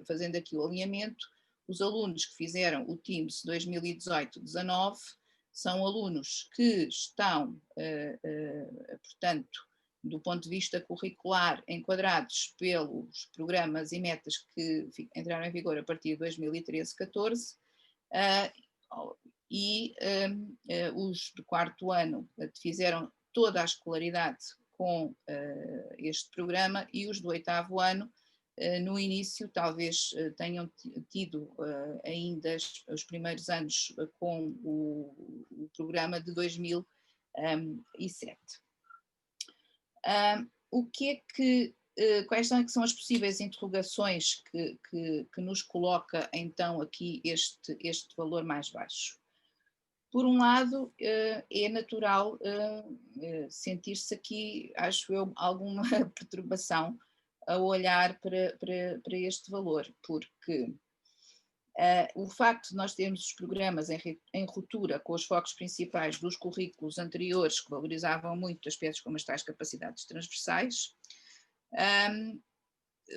fazendo aqui o alinhamento, os alunos que fizeram o TIMSS 2018-19 são alunos que estão, portanto, do ponto de vista curricular, enquadrados pelos programas e metas que entraram em vigor a partir de 2013-14, e os do quarto ano fizeram toda a escolaridade com este programa, e os do oitavo ano, no início, talvez tenham tido ainda os primeiros anos com o programa de 2007. O que é que, quais são as possíveis interrogações que nos coloca então aqui este valor mais baixo? Por um lado, é natural sentir-se aqui, acho eu, alguma perturbação a olhar para este valor, porque o facto de nós termos os programas em ruptura com os focos principais dos currículos anteriores, que valorizavam muito aspectos como as tais capacidades transversais,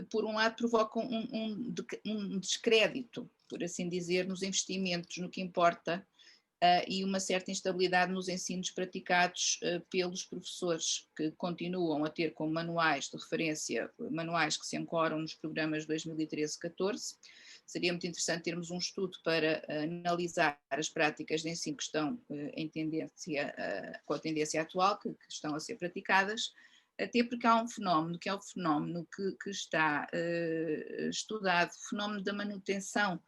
por um lado provocam um descrédito, por assim dizer, nos investimentos, no que importa, e uma certa instabilidade nos ensinos praticados pelos professores, que continuam a ter como manuais de referência, manuais que se ancoram nos programas 2013-14. Seria muito interessante termos um estudo para analisar as práticas de ensino que estão em tendência, com a tendência atual, que estão a ser praticadas, até porque há um fenómeno que é o fenómeno que está estudado, o fenómeno da manutenção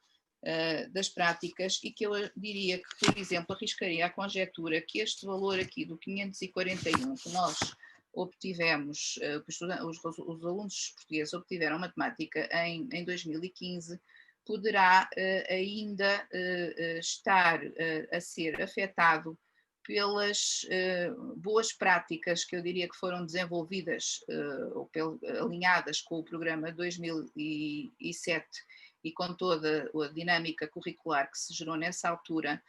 das práticas, e que eu diria que, por exemplo, arriscaria a conjectura que este valor aqui do 541 que nós obtivemos, os alunos portugueses obtiveram matemática em 2015, poderá ainda estar a ser afetado pelas boas práticas que eu diria que foram desenvolvidas ou alinhadas com o programa 2007 e com toda a dinâmica curricular que se gerou nessa altura,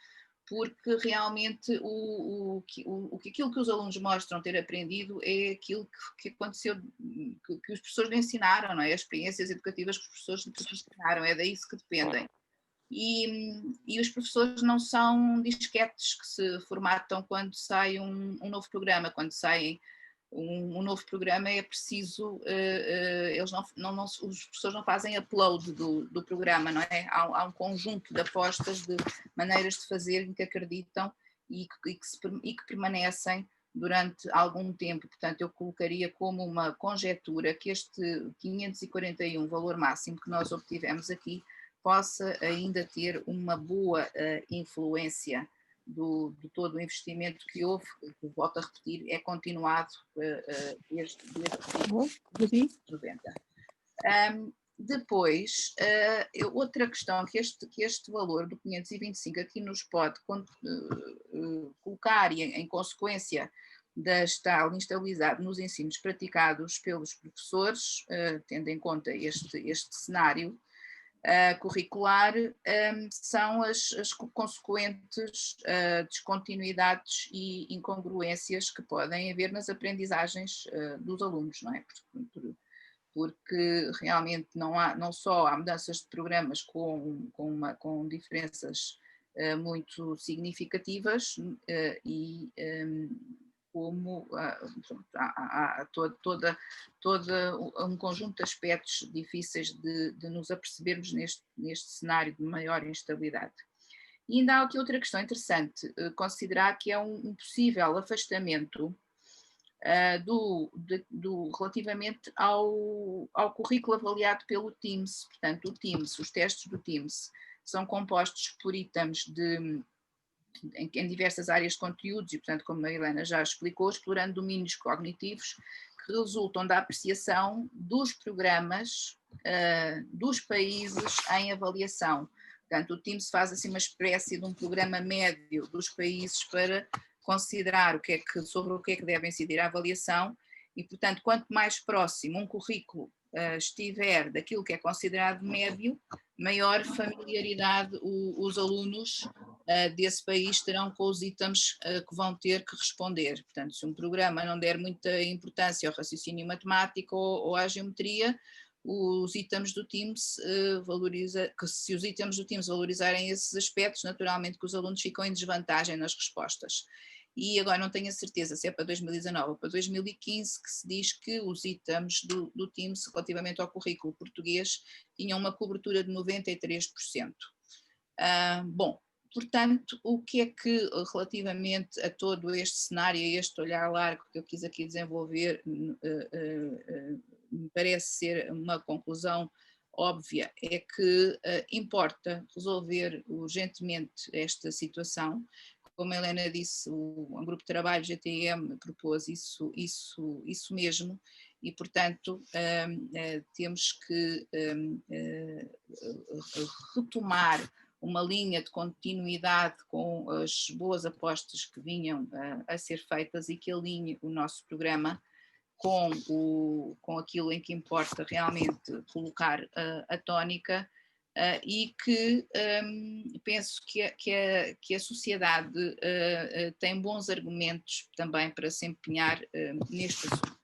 porque realmente aquilo que os alunos mostram ter aprendido é aquilo que aconteceu, que os professores lhe ensinaram, não é? As experiências educativas que os professores lhe proporcionaram, é disso que dependem. E os professores não são disquetes que se formatam quando sai um novo programa. Quando sai um novo programa é preciso, os professores não fazem upload do programa, não é? Há um conjunto de apostas, de maneiras de fazer em que acreditam e que permanecem durante algum tempo. Portanto, eu colocaria como uma conjectura que este 541, valor máximo que nós obtivemos aqui, possa ainda ter uma boa influência de todo o investimento que houve, que volto a repetir, é continuado desde 1990. Depois, outra questão que este valor do 525 aqui nos pode colocar em consequência da tal instabilidade nos ensinos praticados pelos professores, tendo em conta este cenário curricular, são as consequentes descontinuidades e incongruências que podem haver nas aprendizagens dos alunos, não é? Porque realmente não só há mudanças de programas com diferenças muito significativas como há todo um conjunto de aspectos difíceis de nos apercebermos neste cenário de maior instabilidade. E ainda há aqui outra questão interessante, considerar que é um possível afastamento relativamente ao currículo avaliado pelo TIMSS. Portanto, os testes do TIMSS são compostos por itens em diversas áreas de conteúdos e, portanto, como a Helena já explicou, explorando domínios cognitivos que resultam da apreciação dos programas dos países em avaliação. Portanto, o TIMSS faz assim uma espécie de um programa médio dos países para considerar sobre o que é que deve incidir a avaliação e, portanto, quanto mais próximo um currículo estiver daquilo que é considerado médio, maior familiaridade os alunos desse país terão com os itens que vão ter que responder. Portanto, se um programa não der muita importância ao raciocínio matemático ou à geometria, os itens do TIMSS se os itens do TIMSS valorizarem esses aspectos, naturalmente que os alunos ficam em desvantagem nas respostas. E agora não tenho a certeza se é para 2019 ou para 2015 que se diz que os itens do TIMSS relativamente ao currículo português tinham uma cobertura de 93%. Bom, portanto, o que é que relativamente a todo este cenário, a este olhar largo que eu quis aqui desenvolver, me parece ser uma conclusão óbvia, é que importa resolver urgentemente esta situação. Como a Helena disse, um grupo de trabalho GTM propôs isso mesmo e, portanto, temos que retomar uma linha de continuidade com as boas apostas que vinham a ser feitas e que alinhe o nosso programa com aquilo em que importa realmente colocar a tónica e que penso que a sociedade tem bons argumentos também para se empenhar neste assunto.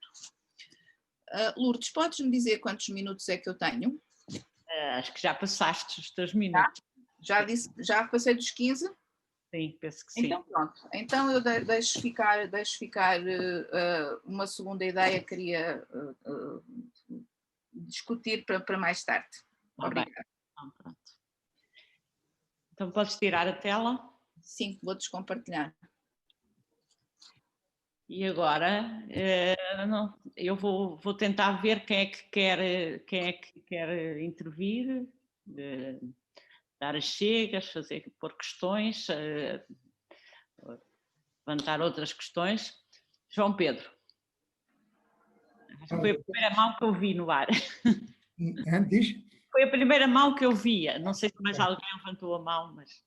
Lourdes, podes-me dizer quantos minutos é que eu tenho? Acho que já passaste os teus minutos. Já passei dos 15? Sim, penso que sim. Então pronto, então eu deixo ficar uma segunda ideia que queria discutir para mais tarde. Obrigada. Pronto. Então podes tirar a tela? Sim, vou descompartilhar. E agora eu vou tentar ver quem é que quer intervir, dar as chegas, pôr questões, levantar outras questões. João Pedro. Acho que foi a primeira mão que eu vi no ar. Diz? Foi a primeira mão que eu via. Não sei se mais alguém levantou a mão, mas...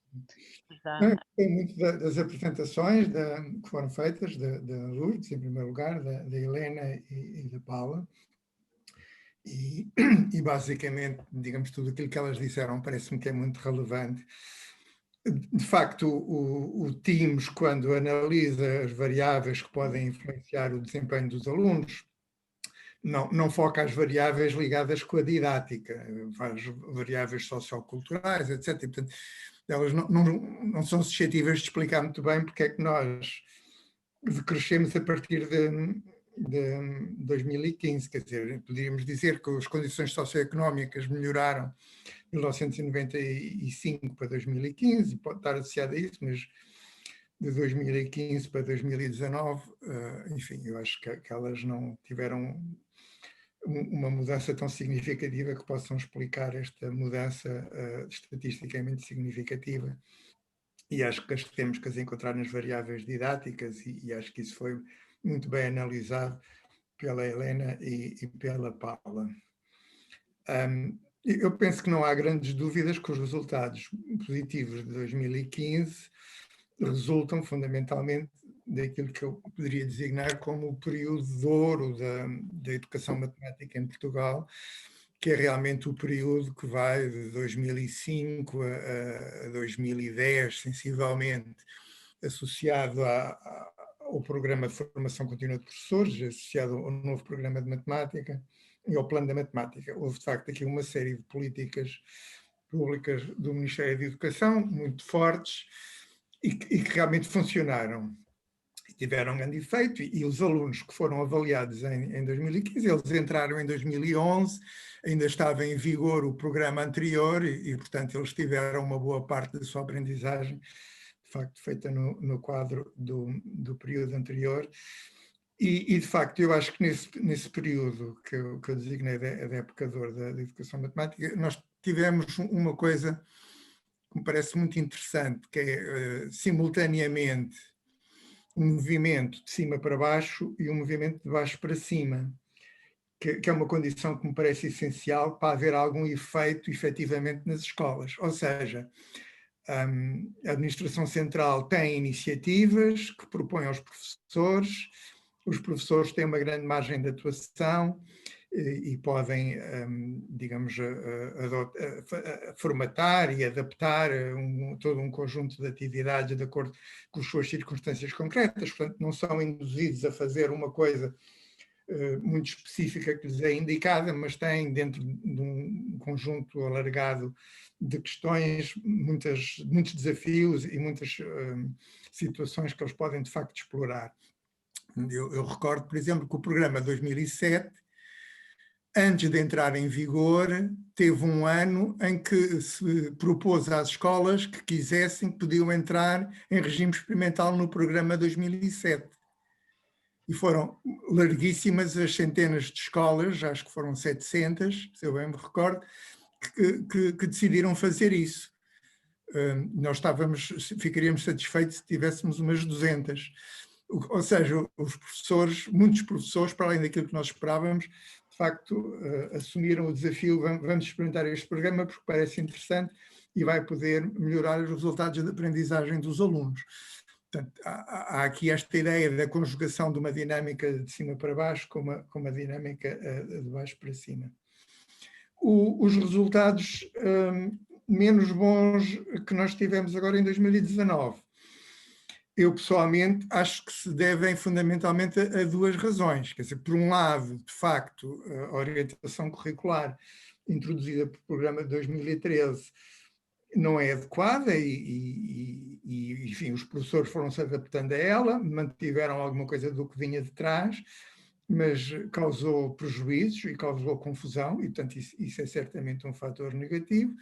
Tem muito das apresentações que foram feitas, da Lourdes, em primeiro lugar, da Helena e da Paula. E basicamente, digamos, tudo aquilo que elas disseram parece-me que é muito relevante. De facto, o TIMSS, quando analisa as variáveis que podem influenciar o desempenho dos alunos, não foca as variáveis ligadas com a didática, faz variáveis socioculturais, etc. E, portanto, elas não são suscetíveis de explicar muito bem porque é que nós decrescemos a partir de 2015, quer dizer, poderíamos dizer que as condições socioeconómicas melhoraram de 1995 para 2015, pode estar associado a isso, mas de 2015 para 2019, enfim, eu acho que elas não tiveram uma mudança tão significativa que possam explicar esta mudança estatisticamente significativa. E acho que temos que as encontrar nas variáveis didáticas e acho que isso foi muito bem analisado pela Helena e pela Paula. Eu penso que não há grandes dúvidas que os resultados positivos de 2015 resultam fundamentalmente daquilo que eu poderia designar como o período de ouro da educação matemática em Portugal, que é realmente o período que vai de 2005 a 2010, sensivelmente, associado ao programa de formação contínua de professores, associado ao novo programa de matemática e ao plano da matemática. Houve, de facto, aqui uma série de políticas públicas do Ministério da Educação muito fortes e que realmente funcionaram. Tiveram grande efeito, e os alunos que foram avaliados em 2015, eles entraram em 2011, ainda estava em vigor o programa anterior e portanto, eles tiveram uma boa parte da sua aprendizagem, de facto, feita no quadro do período anterior. E de facto, eu acho que nesse período que eu designei da época de ouro da educação matemática, nós tivemos uma coisa que me parece muito interessante, que é, simultaneamente, um movimento de cima para baixo e um movimento de baixo para cima, que é uma condição que me parece essencial para haver algum efeito, efetivamente, nas escolas. Ou seja, a administração central tem iniciativas que propõem aos professores, os professores têm uma grande margem de atuação e podem, digamos, formatar e adaptar todo um conjunto de atividades de acordo com as suas circunstâncias concretas. Portanto, não são induzidos a fazer uma coisa muito específica que lhes é indicada, mas têm, dentro de um conjunto alargado de questões, muitos desafios e muitas situações que eles podem, de facto, explorar. Eu recordo, por exemplo, que o programa 2007, antes de entrar em vigor, teve um ano em que se propôs às escolas que quisessem, que podiam entrar em regime experimental no programa 2007. E foram larguíssimas as centenas de escolas, acho que foram 700, se eu bem me recordo, que decidiram fazer isso. Nós ficaríamos satisfeitos se tivéssemos umas 200. Ou seja, os professores, muitos professores, para além daquilo que nós esperávamos, de facto, assumiram o desafio, vamos experimentar este programa porque parece interessante e vai poder melhorar os resultados de aprendizagem dos alunos. Portanto, há aqui esta ideia da conjugação de uma dinâmica de cima para baixo com uma dinâmica de baixo para cima. Os resultados menos bons que nós tivemos agora em 2019, eu pessoalmente acho que se devem fundamentalmente a duas razões. Quer dizer, por um lado, de facto, a orientação curricular introduzida pelo programa de 2013 não é adequada e enfim, os professores foram-se adaptando a ela, mantiveram alguma coisa do que vinha de trás, mas causou prejuízos e causou confusão, e portanto isso é certamente um fator negativo.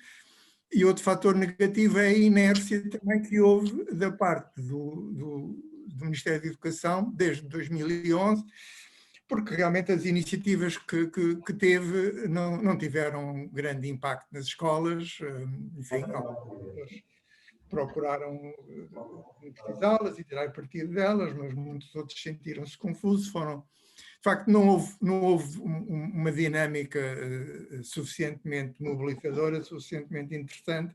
E outro fator negativo é a inércia também que houve da parte do Ministério da Educação desde 2011, porque realmente as iniciativas que teve não tiveram grande impacto nas escolas. Enfim, procuraram concretizá-las e tirar partido delas, mas muitos outros sentiram-se confusos, de facto, não houve uma dinâmica suficientemente mobilizadora, suficientemente interessante,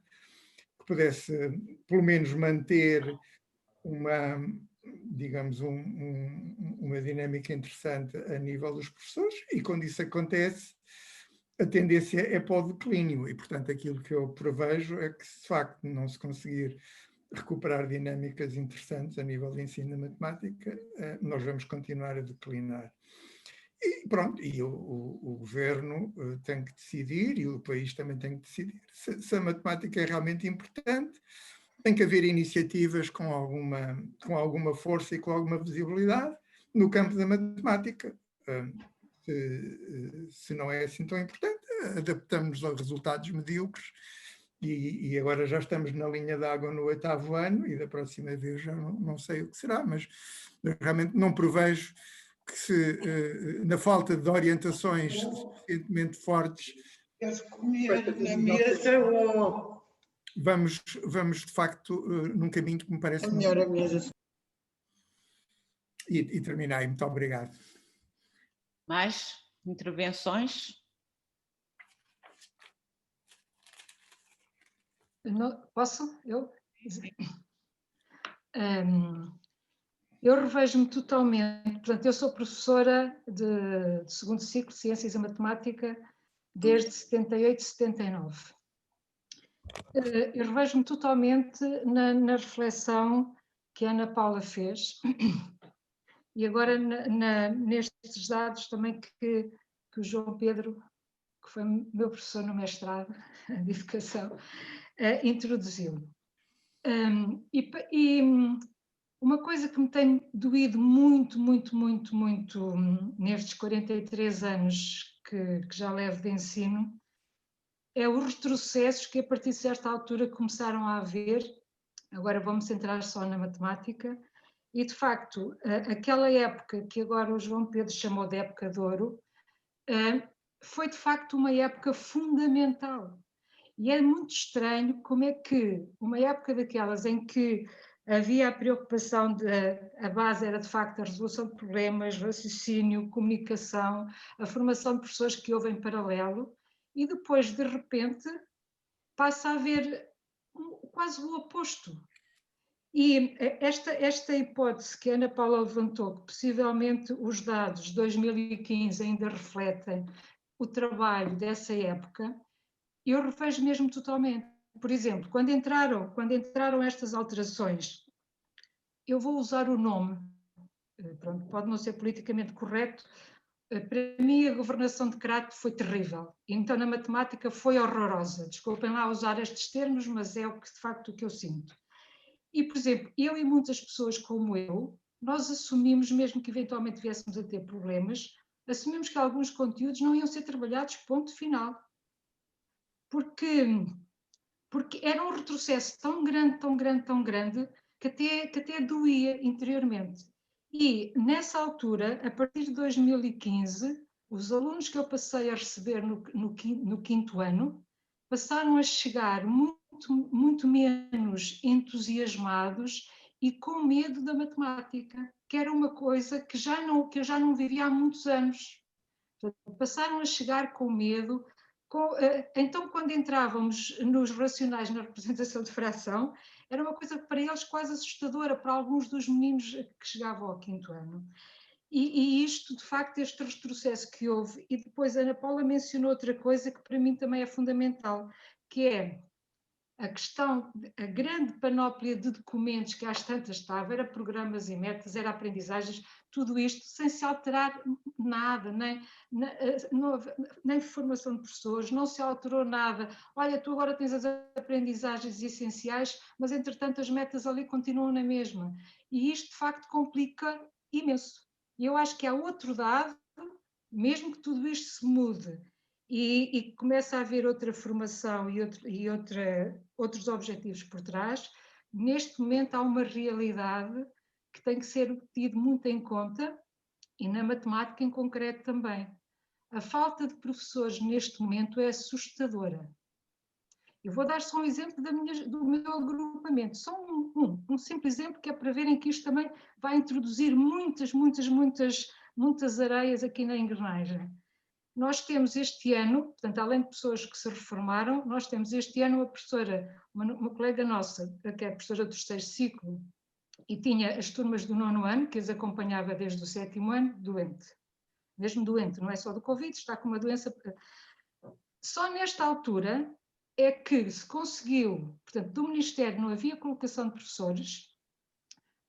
que pudesse, pelo menos, manter digamos, uma dinâmica interessante a nível dos professores, e quando isso acontece, a tendência é para o declínio, e, portanto, aquilo que eu prevejo é que, de facto, não se conseguir recuperar dinâmicas interessantes a nível de ensino da matemática, nós vamos continuar a declinar. E pronto, e o governo tem que decidir, e o país também tem que decidir, se a matemática é realmente importante. Tem que haver iniciativas com alguma força e com alguma visibilidade no campo da matemática. Se não é assim tão importante, adaptamos a resultados medíocres, e agora já estamos na linha d'água no 8º ano, e da próxima vez já não sei o que será, mas realmente não prevejo que, na falta de orientações suficientemente fortes, vamos de facto num caminho que me parece muito... E terminei. Muito obrigado. Mais intervenções? Posso? Eu revejo-me totalmente, portanto, eu sou professora de segundo ciclo de Ciências e Matemática desde 78, 79. Eu revejo-me totalmente na reflexão que a Ana Paula fez e agora nestes dados também que o João Pedro, que foi meu professor no mestrado de Educação, introduziu. E uma coisa que me tem doído muito nestes 43 anos que já levo de ensino é os retrocessos que a partir de certa altura começaram a haver. Agora vamos centrar só na matemática. E de facto, aquela época que agora o João Pedro chamou de época de ouro, foi de facto uma época fundamental. E é muito estranho como é que uma época daquelas em que havia a preocupação a base era de facto a resolução de problemas, raciocínio, comunicação, a formação de pessoas que ouvem em paralelo, e depois de repente passa a haver quase o oposto. E esta hipótese que a Ana Paula levantou, que possivelmente os dados de 2015 ainda refletem o trabalho dessa época, eu revejo mesmo totalmente. Por exemplo, quando entraram estas alterações, eu vou usar o nome, pronto, pode não ser politicamente correto, para mim a governação de Crato foi terrível, então na matemática foi horrorosa, desculpem lá usar estes termos, mas é de facto o que eu sinto. E, por exemplo, eu e muitas pessoas como eu, nós assumimos, mesmo que eventualmente viéssemos a ter problemas, assumimos que alguns conteúdos não iam ser trabalhados, ponto final. Porque era um retrocesso tão grande, que até doía interiormente. E, nessa altura, a partir de 2015, os alunos que eu passei a receber no quinto ano, passaram a chegar muito menos entusiasmados e com medo da matemática, que era uma coisa que eu já não vivia há muitos anos. Passaram a chegar com medo. Então, quando entrávamos nos racionais na representação de fração, era uma coisa para eles quase assustadora, para alguns dos meninos que chegavam ao quinto ano. E isto, de facto, este retrocesso que houve, e depois a Ana Paula mencionou outra coisa que para mim também é fundamental, que é a questão, a grande panóplia de documentos que às tantas estava, era programas e metas, era aprendizagens, tudo isto sem se alterar nada, nem formação de professores, não se alterou nada. Olha, tu agora tens as aprendizagens essenciais, mas entretanto as metas ali continuam na mesma. E isto de facto complica imenso. E eu acho que há outro dado, mesmo que tudo isto se mude, e começa a haver outra formação e outros objetivos por trás, neste momento há uma realidade que tem que ser tido muito em conta, e na matemática em concreto também. A falta de professores neste momento é assustadora. Eu vou dar só um exemplo do meu agrupamento, só um simples exemplo, que é para verem que isto também vai introduzir muitas areias aqui na engrenagem. Nós temos este ano, portanto, além de pessoas que se reformaram, nós temos este ano uma colega nossa, que é professora do terceiro ciclo, e tinha as turmas do 9º ano, que as acompanhava desde o 7º ano, doente. Mesmo doente, não é só do Covid, está com uma doença. Só nesta altura é que se conseguiu, portanto, do Ministério não havia colocação de professores,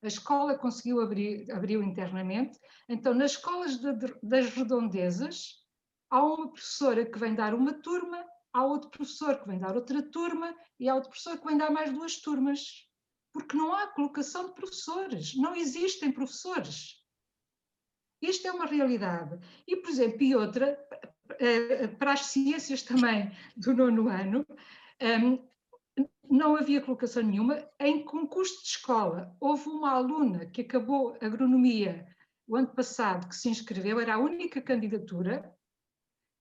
a escola conseguiu abriu internamente, então nas escolas das redondezas, há uma professora que vem dar uma turma, há outro professor que vem dar outra turma e há outro professor que vem dar mais 2 turmas. Porque não há colocação de professores, não existem professores. Isto é uma realidade. E, por exemplo, e outra, para as ciências também do 9º ano, não havia colocação nenhuma. Em concurso de escola, houve uma aluna que acabou agronomia o ano passado, que se inscreveu, era a única candidatura,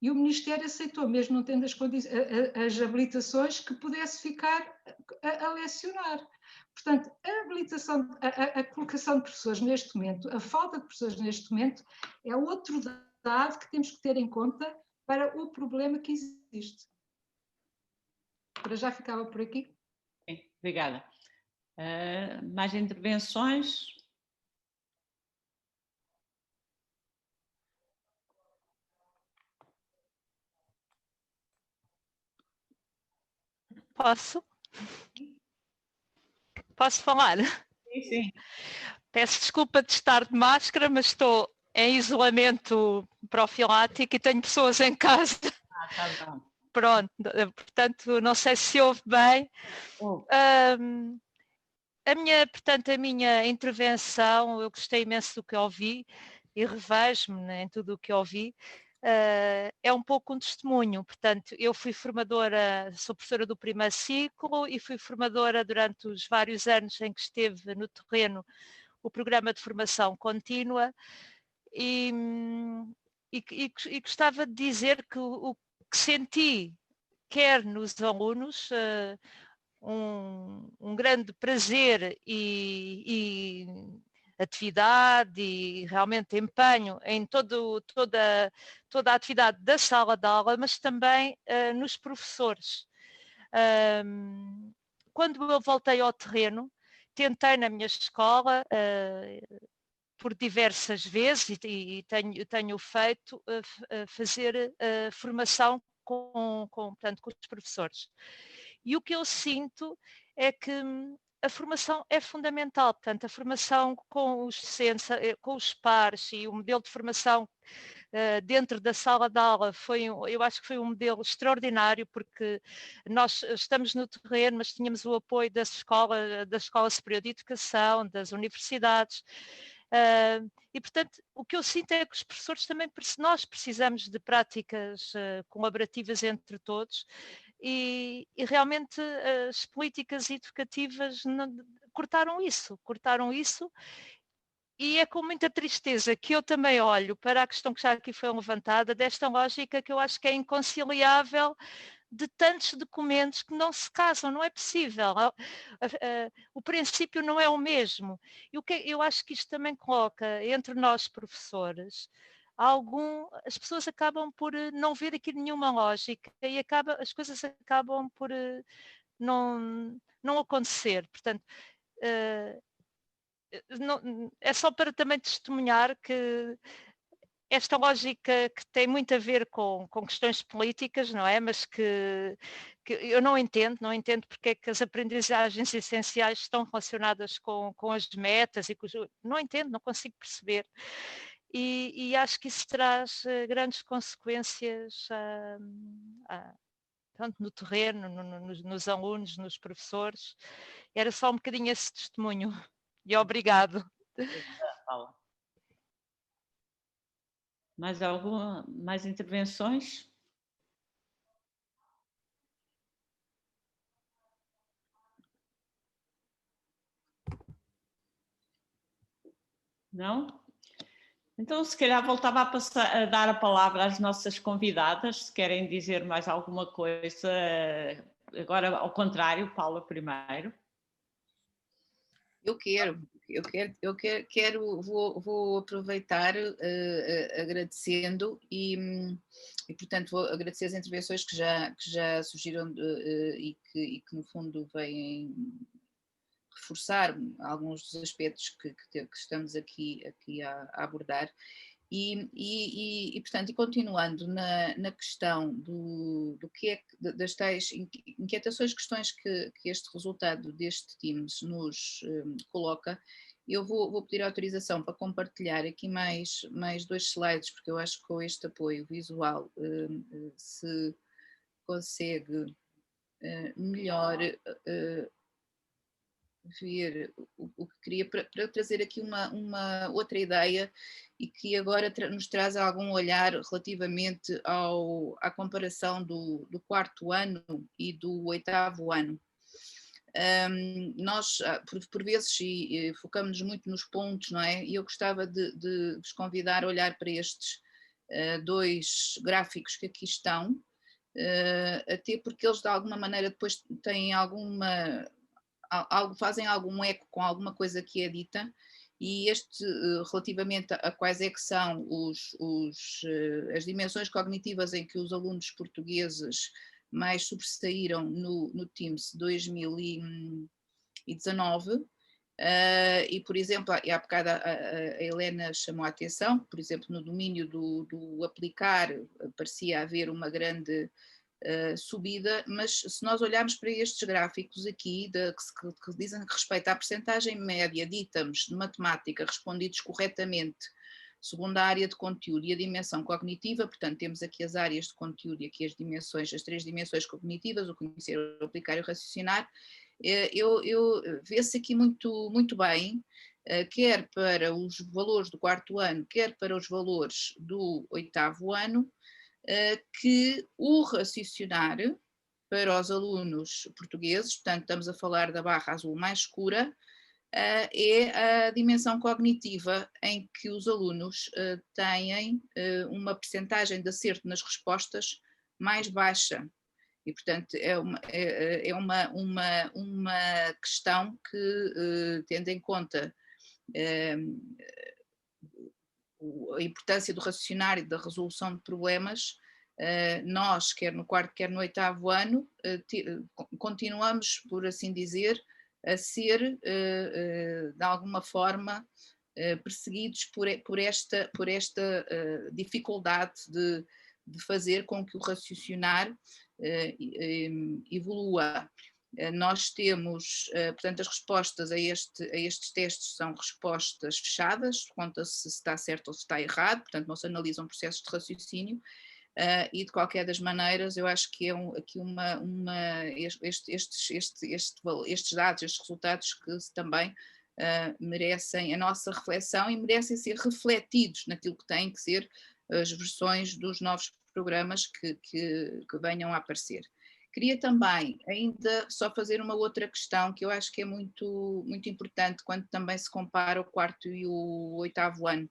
e o Ministério aceitou, mesmo não tendo as habilitações, que pudesse ficar a lecionar. Portanto, a colocação de professores neste momento, a falta de professores neste momento, é outro dado que temos que ter em conta para o problema que existe. Para já ficava por aqui. Sim, obrigada. Mais intervenções? Posso? Posso falar? Sim, sim. Peço desculpa de estar de máscara, mas estou em isolamento profilático e tenho pessoas em casa. Tá bom. Pronto, portanto, não sei se ouve bem. Oh, Portanto, a minha intervenção, eu gostei imenso do que ouvi e revejo-me, né, em tudo o que ouvi. É um pouco um testemunho, portanto, eu fui formadora, sou professora do primeiro ciclo e fui formadora durante os vários anos em que esteve no terreno o programa de formação contínua e, e gostava de dizer que o que senti, quer nos alunos, um grande prazer e atividade e realmente empenho em toda a atividade da sala de aula, mas também nos professores. Quando eu voltei ao terreno, tentei na minha escola, por diversas vezes, e tenho feito, fazer formação portanto, com os professores. E o que eu sinto é que a formação é fundamental, portanto, a formação com os docentes, com os pares e o modelo de formação dentro da sala de aula eu acho que foi um modelo extraordinário, porque nós estamos no terreno, mas tínhamos o apoio da Escola Superior de Educação, das universidades, e portanto o que eu sinto é que os professores também, nós precisamos de práticas colaborativas entre todos, e realmente as políticas educativas cortaram isso. E é com muita tristeza que eu também olho para a questão que já aqui foi levantada, desta lógica que eu acho que é inconciliável, de tantos documentos que não se casam, não é possível. O princípio não é o mesmo. E eu acho que isto também coloca entre nós professores, as pessoas acabam por não ver aqui nenhuma lógica e as coisas acabam por não acontecer. Portanto, é só para também testemunhar que esta lógica que tem muito a ver com questões políticas, não é? Mas que eu não entendo porque é que as aprendizagens essenciais estão relacionadas com as metas não entendo, não consigo perceber. E acho que isso traz grandes consequências tanto no terreno, nos alunos, nos professores. Era só um bocadinho esse testemunho. E obrigado. Paula. Mais intervenções? Não? Então, se calhar voltava a dar a palavra às nossas convidadas, se querem dizer mais alguma coisa. Agora, ao contrário, Paula primeiro. Vou aproveitar agradecendo e, portanto, vou agradecer as intervenções que já surgiram e que, no fundo, vêm reforçar alguns dos aspectos que estamos aqui a abordar. Portanto, continuando na questão do que é das tais inquietações, questões que este resultado deste Teams nos coloca, eu vou pedir autorização para compartilhar aqui mais 2 slides, porque eu acho que com este apoio visual se consegue melhor ver o que queria, para trazer aqui uma outra ideia e que agora nos traz algum olhar relativamente à comparação do 4º ano e do 8º ano. Nós, por vezes, focamos-nos muito nos pontos, não é? E eu gostava de vos convidar a olhar para estes 2 gráficos que aqui estão, até porque eles de alguma maneira depois têm fazem algum eco com alguma coisa que é dita, e relativamente a quais é que são as dimensões cognitivas em que os alunos portugueses mais sobressaíram no TIMSS 2019. E, por exemplo, há bocado a Helena chamou a atenção, por exemplo, no domínio do aplicar parecia haver uma grande subida, mas se nós olharmos para estes gráficos aqui, que dizem respeito à percentagem média de itens de matemática respondidos corretamente, segundo a área de conteúdo e a dimensão cognitiva, portanto temos aqui as áreas de conteúdo e aqui as dimensões, as 3 dimensões cognitivas, o conhecer, o aplicar e o raciocinar, vê-se aqui muito bem, quer para os valores do 4º ano, quer para os valores do 8º ano, que o raciocinar para os alunos portugueses, portanto estamos a falar da barra azul mais escura, é a dimensão cognitiva em que os alunos têm uma percentagem de acerto nas respostas mais baixa. E, portanto, é uma questão que, tendo em conta a importância do raciocinar e da resolução de problemas, nós, quer no 4º, quer no 8º ano, continuamos, por assim dizer, a ser, de alguma forma, perseguidos por esta dificuldade de fazer com que o raciocinar evolua. Nós temos, portanto, as respostas a estes testes são respostas fechadas, conta-se se está certo ou se está errado, portanto não se analisam processos de raciocínio, e de qualquer das maneiras eu acho que é aqui estes dados, estes resultados que também merecem a nossa reflexão e merecem ser refletidos naquilo que têm que ser as versões dos novos programas que venham a aparecer. Queria também ainda só fazer uma outra questão que eu acho que é muito importante quando também se compara o 4º e o 8º ano.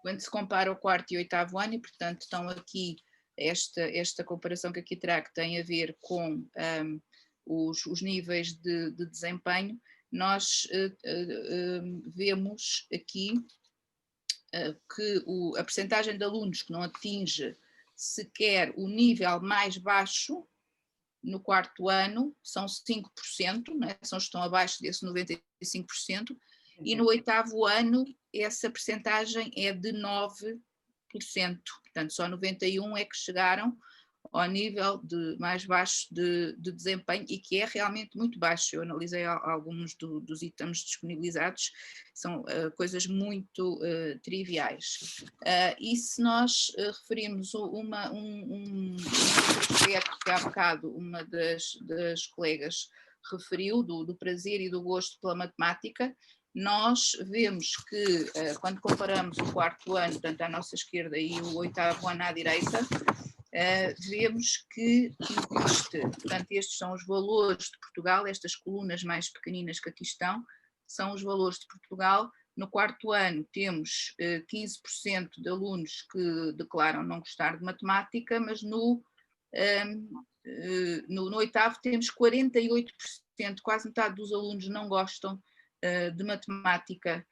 Quando se compara o 4º e o 8º ano, e portanto estão aqui esta comparação que aqui trago tem a ver com os níveis de desempenho, nós vemos aqui que a percentagem de alunos que não atinge sequer o nível mais baixo no 4º ano são 5%, né? Estão abaixo desse 95%, e no 8º ano essa percentagem é de 9%, portanto só 91 é que chegaram ao nível mais baixo de desempenho, e que é realmente muito baixo. Eu analisei alguns dos itens disponibilizados, são coisas muito triviais. E se nós referimos um aspecto que há bocado uma das colegas referiu, do prazer e do gosto pela matemática, nós vemos que quando comparamos o 4º ano, portanto à nossa esquerda, e o 8º ano à direita, vemos que existe, portanto estes são os valores de Portugal, estas colunas mais pequeninas que aqui estão, são os valores de Portugal. No 4º ano temos 15% de alunos que declaram não gostar de matemática, mas no 8º temos 48%, quase metade dos alunos não gostam de matemática.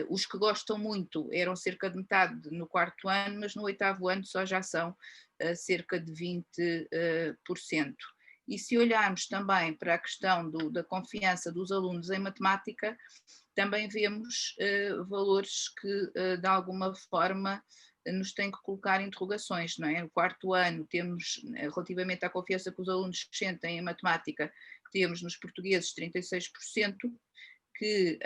Os que gostam muito eram cerca de metade no 4º ano, mas no 8º ano só já são cerca de 20%. E se olharmos também para a questão da confiança dos alunos em matemática, também vemos valores que de alguma forma nos têm que colocar interrogações, não é? No 4º ano temos, relativamente à confiança que os alunos sentem em matemática, temos nos portugueses 36%, que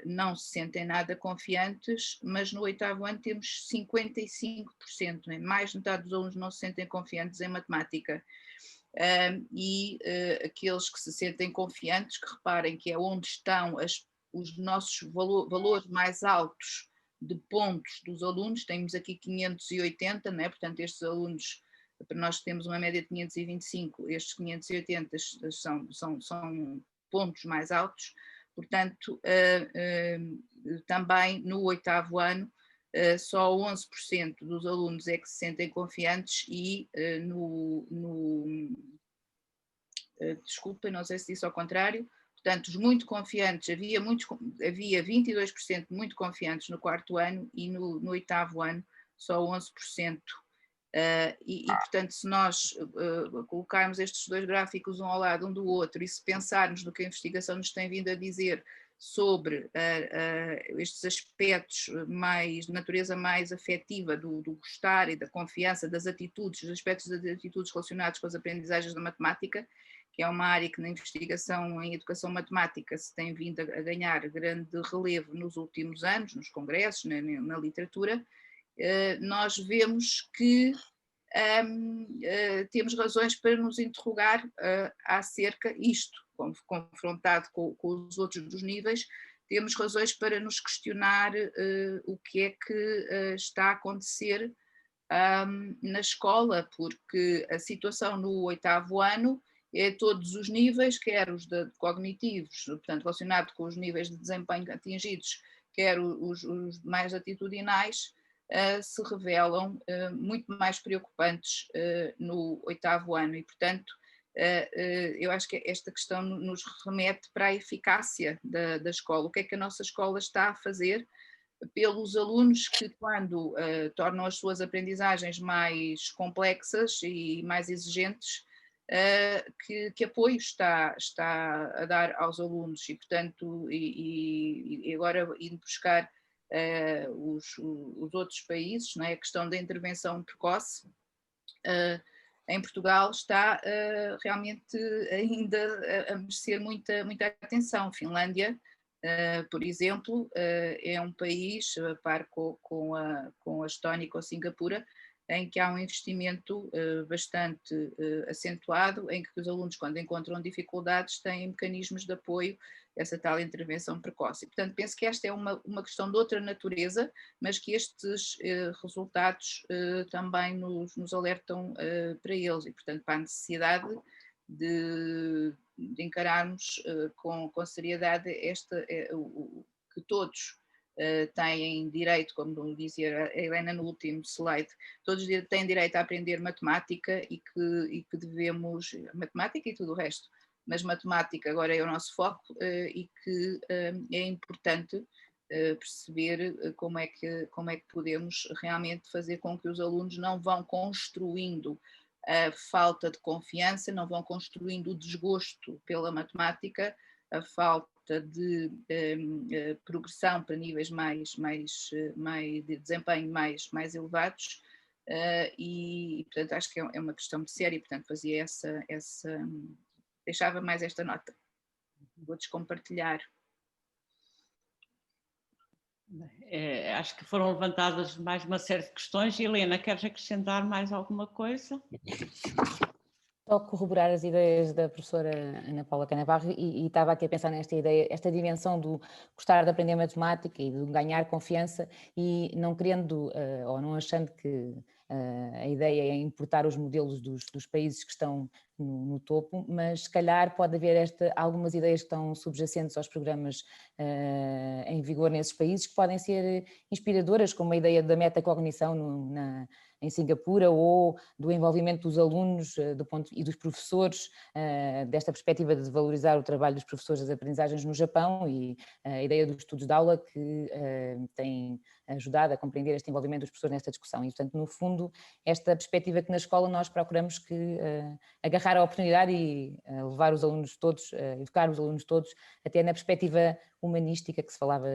não se sentem nada confiantes, mas no 8º ano temos 55%, né? Mais de metade dos alunos não se sentem confiantes em matemática. Aqueles que se sentem confiantes, que reparem que é onde estão os nossos valores mais altos de pontos dos alunos, temos aqui 580, né? Portanto estes alunos, para nós temos uma média de 525, estes 580 são pontos mais altos. Portanto, também no 8º ano, só 11% dos alunos é que se sentem confiantes e desculpem, não sei se disse ao contrário, portanto, os muito confiantes, havia 22% muito confiantes no 4º ano e no 8º ano só 11% Portanto, se nós colocarmos estes dois gráficos um ao lado um do outro e se pensarmos no que a investigação nos tem vindo a dizer sobre estes aspectos mais, de natureza mais afetiva do gostar e da confiança, das atitudes, os aspectos das atitudes relacionados com as aprendizagens da matemática, que é uma área que na investigação em educação matemática se tem vindo a ganhar grande relevo nos últimos anos, nos congressos, na literatura, nós vemos que temos razões para nos interrogar acerca disto, confrontado com os outros dos níveis, temos razões para nos questionar o que é que está a acontecer na escola, porque a situação no 8º ano é todos os níveis, quer os cognitivos, portanto relacionado com os níveis de desempenho atingidos, quer os mais atitudinais, se revelam muito mais preocupantes no 8º ano e, portanto, eu acho que esta questão nos remete para a eficácia da escola. O que é que a nossa escola está a fazer pelos alunos que, quando tornam as suas aprendizagens mais complexas e mais exigentes, que apoio está a dar aos alunos e, portanto, e agora indo buscar os outros países, não é? A questão da intervenção precoce em Portugal está realmente ainda a merecer muita atenção. Finlândia, por exemplo, é um país, a par com a Estónia e com a Singapura, em que há um investimento bastante acentuado, em que os alunos, quando encontram dificuldades, têm mecanismos de apoio, essa tal intervenção precoce. Portanto, penso que esta é uma questão de outra natureza, mas que estes resultados também nos alertam para eles e, portanto, para a necessidade de encararmos com seriedade que todos têm direito, como dizia a Helena no último slide, todos têm direito a aprender matemática e que devemos, matemática e tudo o resto, mas matemática agora é o nosso foco e que é importante perceber como é que podemos realmente fazer com que os alunos não vão construindo a falta de confiança, não vão construindo o desgosto pela matemática, a falta de progressão para níveis mais de desempenho mais elevados e portanto acho que é uma questão de séria, portanto fazia deixava mais esta nota. Vou descompartilhar. Acho que foram levantadas mais uma série de questões. Helena, queres acrescentar mais alguma coisa? Só corroborar as ideias da professora Ana Paula Canavarro e estava aqui a pensar nesta ideia, esta dimensão do gostar de aprender matemática e de ganhar confiança e não querendo ou não achando que a ideia é importar os modelos dos países que estão no topo, mas se calhar pode haver algumas ideias que estão subjacentes aos programas em vigor nesses países que podem ser inspiradoras, como a ideia da metacognição em Singapura ou do envolvimento dos alunos e dos professores, desta perspectiva de valorizar o trabalho dos professores das aprendizagens no Japão e a ideia dos estudos de aula que tem ajudado a compreender este envolvimento dos professores nesta discussão. E, portanto, no fundo, esta perspectiva que na escola nós procuramos que agarrar a oportunidade e levar os alunos todos, educar os alunos todos, até na perspectiva humanística que se falava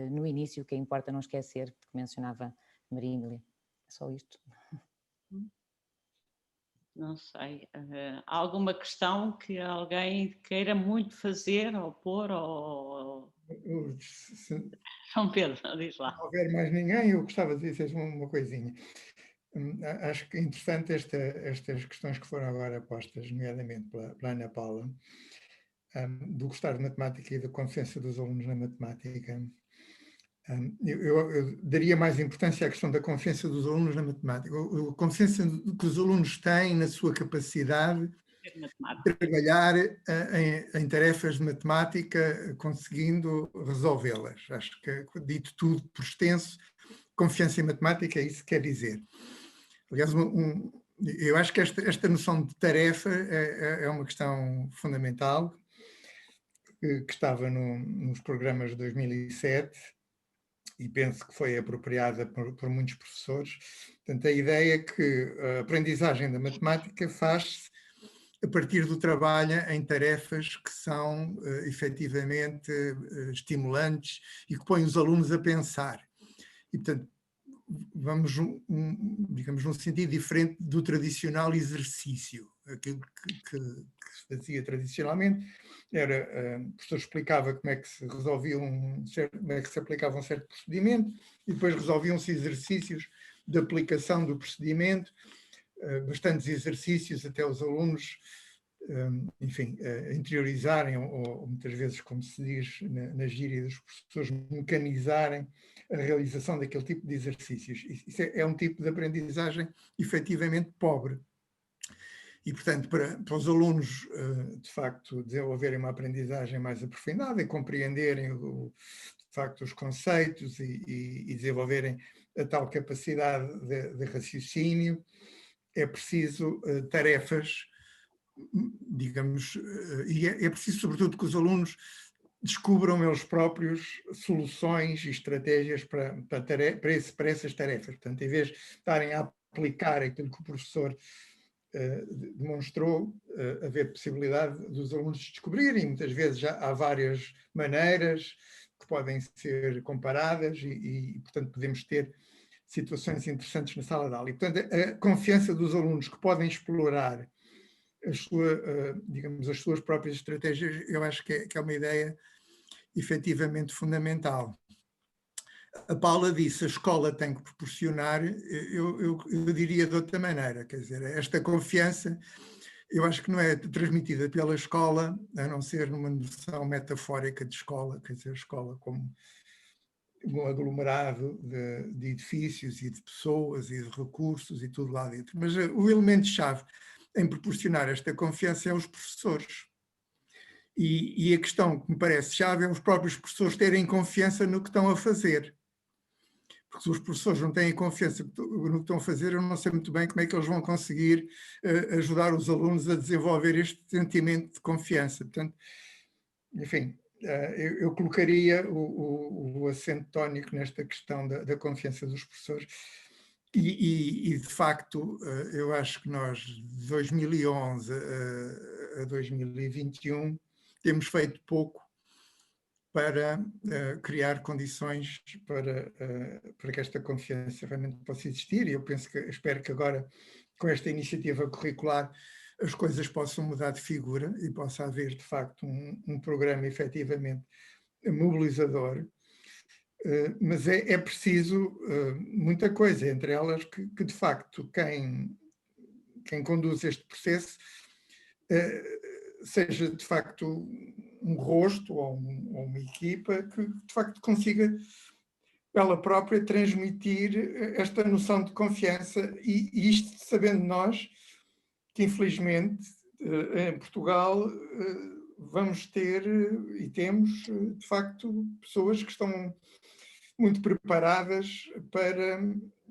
no início, que importa não esquecer, que mencionava Maria Emília. É só isto. Não sei. Há alguma questão que alguém queira muito fazer ou pôr? João Pedro, diz lá. Se não houver mais ninguém, eu gostava de dizer uma coisinha. Acho que é interessante estas questões que foram agora postas, nomeadamente pela Ana Paula, do gostar de matemática e da confiança dos alunos na matemática. Eu daria mais importância à questão da confiança dos alunos na matemática, a confiança que os alunos têm na sua capacidade de trabalhar em tarefas de matemática, conseguindo resolvê-las. Acho que, dito tudo por extenso, confiança em matemática é isso que quer dizer. Aliás, eu acho que esta noção de tarefa é uma questão fundamental, que estava nos programas de 2007, e penso que foi apropriada por muitos professores. Portanto, a ideia é que a aprendizagem da matemática faz-se a partir do trabalho em tarefas que são efetivamente estimulantes e que põem os alunos a pensar. E, portanto, vamos, digamos, num sentido diferente do tradicional exercício. Aquilo que se fazia tradicionalmente era, o professor explicava como é que se resolvia como é que se aplicava um certo procedimento e depois resolviam-se exercícios de aplicação do procedimento, bastantes exercícios até os alunos, enfim, interiorizarem, ou muitas vezes, como se diz na gíria dos professores, mecanizarem a realização daquele tipo de exercícios. Isso é um tipo de aprendizagem efetivamente pobre. E, portanto, para os alunos, de facto, desenvolverem uma aprendizagem mais aprofundada e compreenderem, de facto, os conceitos e desenvolverem a tal capacidade de raciocínio, é preciso tarefas, digamos, e é preciso, sobretudo, que os alunos descubram eles próprios soluções e estratégias para essas tarefas. Portanto, em vez de estarem a aplicar aquilo que o professor demonstrou, haver possibilidade dos alunos descobrirem. Muitas vezes já há várias maneiras que podem ser comparadas e portanto, podemos ter situações interessantes na sala de aula. E, portanto, a confiança dos alunos que podem explorar digamos, as suas próprias estratégias, eu acho que é uma ideia efetivamente fundamental. A Paula disse, a escola tem que proporcionar, eu diria de outra maneira, quer dizer, esta confiança, eu acho que não é transmitida pela escola, a não ser numa noção metafórica de escola, quer dizer, a escola como um aglomerado de edifícios e de pessoas e de recursos e tudo lá dentro. Mas o elemento-chave em proporcionar esta confiança é os professores. E a questão que me parece chave é os próprios professores terem confiança no que estão a fazer. Porque se os professores não têm confiança no que estão a fazer, eu não sei muito bem como é que eles vão conseguir ajudar os alunos a desenvolver este sentimento de confiança. Portanto, enfim, eu colocaria o acento tónico nesta questão da confiança dos professores. E, de facto, eu acho que nós, de 2011 a 2021, temos feito pouco para criar condições para que esta confiança realmente possa existir. E eu espero que agora, com esta iniciativa curricular, as coisas possam mudar de figura e possa haver, de facto, um programa efetivamente mobilizador. Mas é preciso muita coisa, entre elas que de facto, quem conduz este processo seja, de facto, um rosto ou uma equipa que, de facto, consiga ela própria transmitir esta noção de confiança e isto sabendo nós que, infelizmente, em Portugal vamos ter e temos, de facto, pessoas que estão muito preparadas para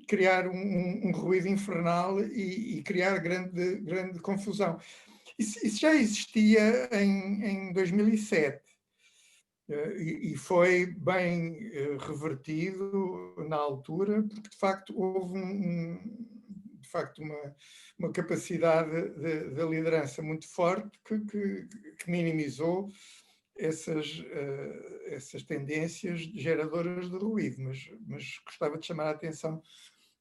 criar um ruído infernal e criar grande confusão. Isso já existia em 2007 e foi bem revertido na altura, porque de facto houve uma capacidade de liderança muito forte que minimizou essas tendências geradoras de ruído, mas gostava de chamar a atenção,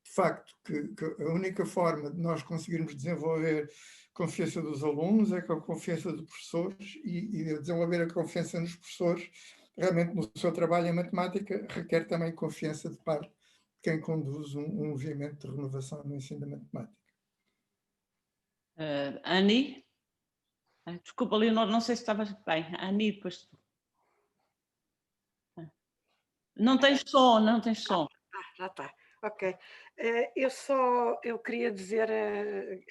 de facto, que a única forma de nós conseguirmos desenvolver confiança dos alunos é com a confiança dos professores e desenvolver a confiança nos professores, realmente no seu trabalho em matemática, requer também confiança de parte de quem conduz um movimento de renovação no ensino da matemática. Annie? Desculpa, Leonor, não sei se estavas bem. Annie, depois tu. Não tens som, não tens som. Já está, ok. Eu queria dizer,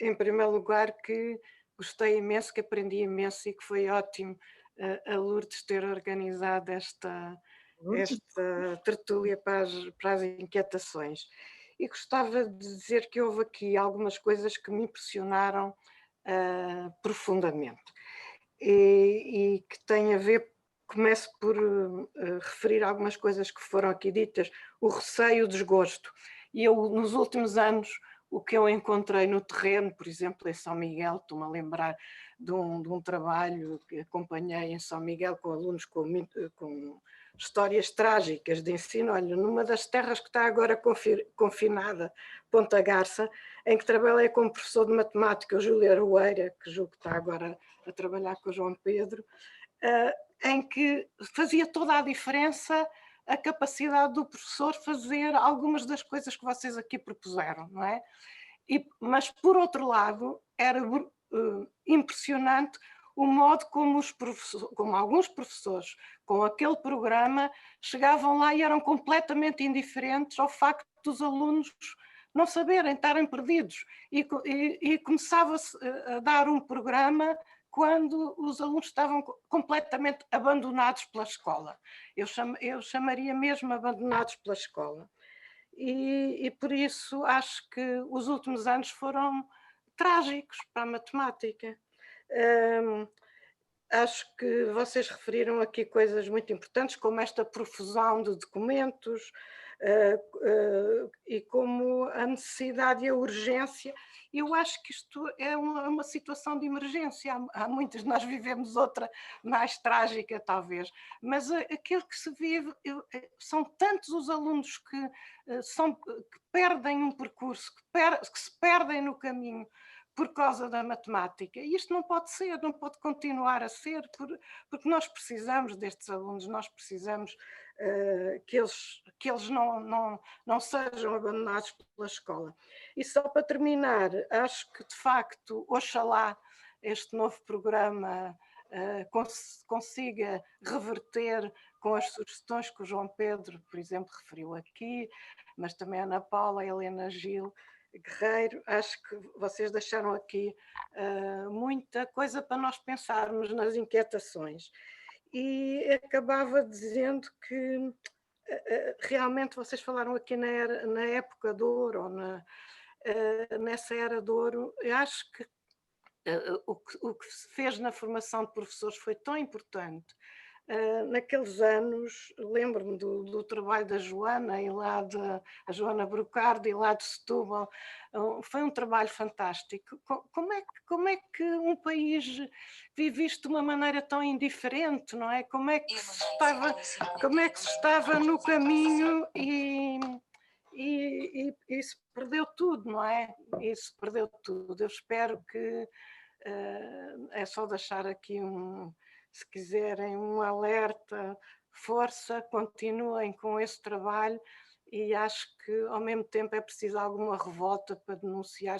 em primeiro lugar, que gostei imenso, que aprendi imenso e que foi ótimo a Lourdes ter organizado esta tertúlia para as inquietações. E gostava de dizer que houve aqui algumas coisas que me impressionaram profundamente e que têm a ver começo por referir algumas coisas que foram aqui ditas, o receio, o desgosto. E eu, nos últimos anos, o que eu encontrei no terreno, por exemplo, em São Miguel, estou-me a lembrar de um trabalho que acompanhei em São Miguel com alunos com histórias trágicas de ensino. Olha, numa das terras que está agora confinada, Ponta Garça, em que trabalhei com um professor de matemática, o Júlio Aroeira, que julgo que está agora a trabalhar com o João Pedro, em que fazia toda a diferença a capacidade do professor fazer algumas das coisas que vocês aqui propuseram, não é? Mas, por outro lado, era impressionante o modo como alguns professores, com aquele programa, chegavam lá e eram completamente indiferentes ao facto dos alunos não saberem, estarem perdidos. E começava-se a dar um programa quando os alunos estavam completamente abandonados pela escola. Eu chamaria mesmo abandonados pela escola. E por isso acho que os últimos anos foram trágicos para a matemática. Acho que vocês referiram aqui coisas muito importantes, como esta profusão de documentos e como a necessidade e a urgência. Eu acho que isto é uma situação de emergência. Há muitas, nós vivemos outra mais trágica, talvez, mas aquilo que se vive, são tantos os alunos que perdem um percurso, que se perdem no caminho por causa da matemática. E isto não pode ser, não pode continuar a ser, porque nós precisamos destes alunos, nós precisamos que eles não sejam abandonados pela escola. E só para terminar, acho que de facto, oxalá este novo programa consiga reverter com as sugestões que o João Pedro, por exemplo, referiu aqui, mas também a Ana Paula, a Helena Gil Guerreiro. Acho que vocês deixaram aqui muita coisa para nós pensarmos nas inquietações. E acabava dizendo que realmente vocês falaram aqui na época de ouro, ou nessa era de ouro. Eu acho que o que se fez na formação de professores foi tão importante. Naqueles anos, lembro-me do trabalho da Joana, a Joana Brocardo, e lá de Setúbal. Foi um trabalho fantástico. Como é que um país vive isto de uma maneira tão indiferente, não é? Como é que se estava no caminho e se perdeu tudo, não é? Isso perdeu tudo. Eu espero que é só deixar aqui se quiserem, um alerta, força, continuem com esse trabalho, e acho que ao mesmo tempo é preciso alguma revolta para denunciar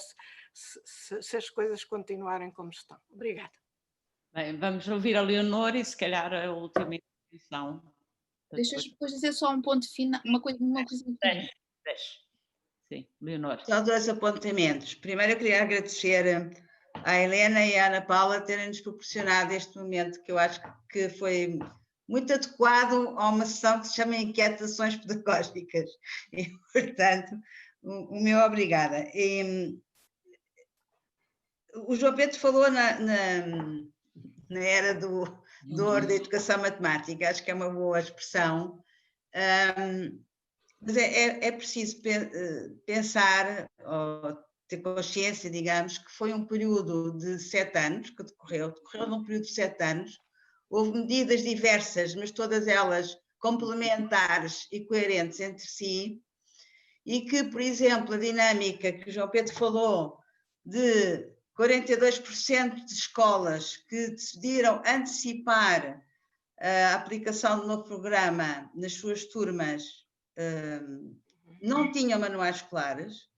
se as coisas continuarem como estão. Obrigada. Bem, vamos ouvir a Leonor e se calhar a última intervenção. Deixa-me depois dizer só um ponto final, uma coisa final. Sim, Leonor. Só 2 apontamentos. Primeiro eu queria agradecer à Helena e à Ana Paula terem-nos proporcionado este momento, que eu acho que foi muito adequado a uma sessão que se chama Inquietações Pedagógicas. E, portanto, o meu obrigada. O João Pedro falou na era do ouro da educação matemática, acho que é uma boa expressão, mas é preciso pensar, ou ter consciência, digamos, que foi um período de 7 anos que decorreu num período de 7 anos, houve medidas diversas, mas todas elas complementares e coerentes entre si, e que, por exemplo, a dinâmica que o João Pedro falou de 42% de escolas que decidiram antecipar a aplicação do novo programa nas suas turmas, não tinham manuais escolares,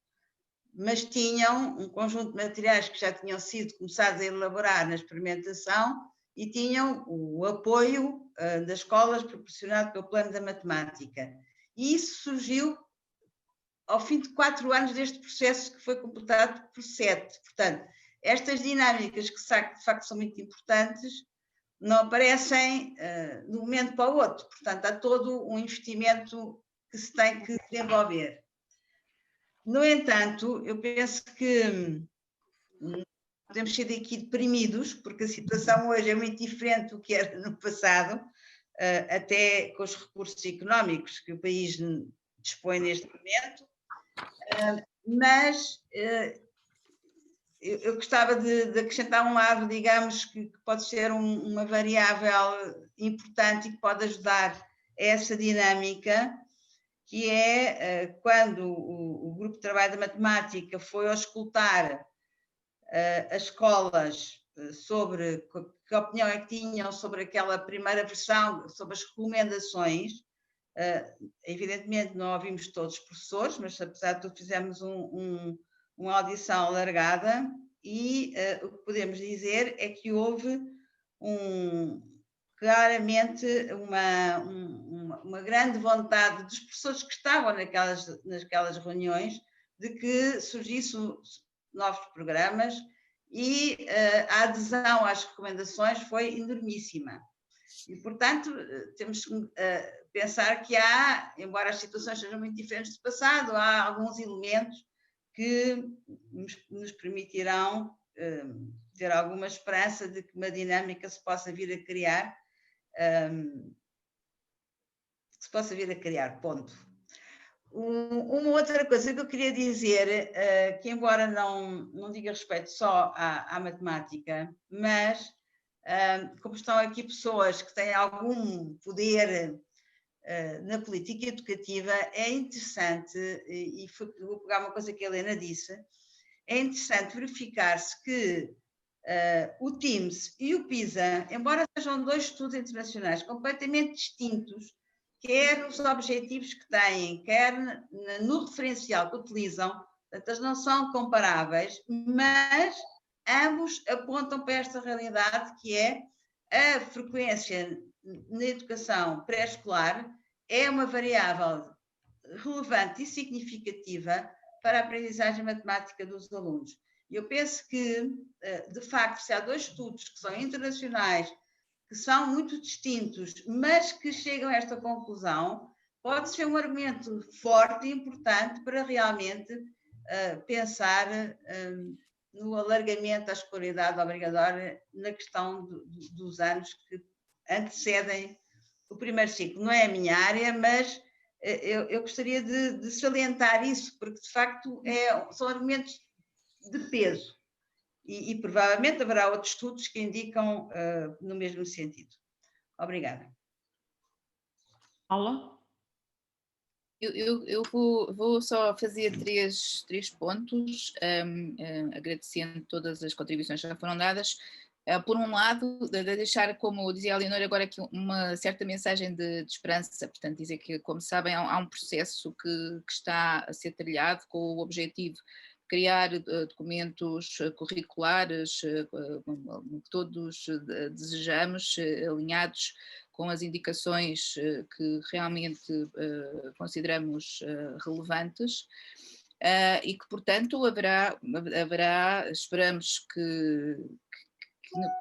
mas tinham um conjunto de materiais que já tinham sido começados a elaborar na experimentação e tinham o apoio das escolas proporcionado pelo Plano da Matemática. E isso surgiu ao fim de 4 anos deste processo, que foi completado por 7. Portanto, estas dinâmicas, que de facto são muito importantes, não aparecem de um momento para o outro. Portanto, há todo um investimento que se tem que desenvolver. No entanto, eu penso que não podemos ser daqui deprimidos, porque a situação hoje é muito diferente do que era no passado. até com os recursos económicos que o país dispõe neste momento, mas eu gostava de acrescentar um lado, digamos, que pode ser uma variável importante e que pode ajudar a essa dinâmica, que é quando o Grupo de Trabalho da Matemática foi auscultar as escolas sobre que opinião é que tinham sobre aquela primeira versão, sobre as recomendações. Evidentemente não ouvimos todos os professores, mas apesar de tudo fizemos uma audição alargada e o que podemos dizer é que houve claramente uma grande vontade dos professores que estavam naquelas reuniões de que surgissem novos programas e a adesão às recomendações foi enormíssima. E, portanto, temos que pensar que há, embora as situações sejam muito diferentes do passado, há alguns elementos que nos permitirão ter alguma esperança de que uma dinâmica se possa vir a criar, ponto. Uma outra coisa que eu queria dizer, que embora não diga respeito só à matemática, mas como estão aqui pessoas que têm algum poder na política educativa, é interessante, e vou pegar uma coisa que a Helena disse, é interessante verificar-se que o TIMSS e o PISA, embora sejam dois estudos internacionais completamente distintos, quer nos objetivos que têm, quer no referencial que utilizam, portanto, eles não são comparáveis, mas ambos apontam para esta realidade que é a frequência na educação pré-escolar é uma variável relevante e significativa para a aprendizagem matemática dos alunos. Eu penso que, de facto, se há dois estudos que são internacionais, que são muito distintos, mas que chegam a esta conclusão, pode ser um argumento forte e importante para realmente pensar no alargamento da escolaridade obrigatória na questão dos anos que antecedem o primeiro ciclo. Não é a minha área, mas eu gostaria de salientar isso, porque de facto são argumentos de peso. E provavelmente haverá outros estudos que indicam no mesmo sentido. Obrigada. Paula? Eu vou só fazer três pontos, agradecendo todas as contribuições que já foram dadas. Por um lado, de deixar, como dizia a Leonor agora, aqui uma certa mensagem de esperança, portanto dizer que, como sabem, há um processo que está a ser trilhado com o objetivo de criar documentos curriculares que todos desejamos, alinhados com as indicações que realmente consideramos relevantes. E que, portanto, haverá esperamos que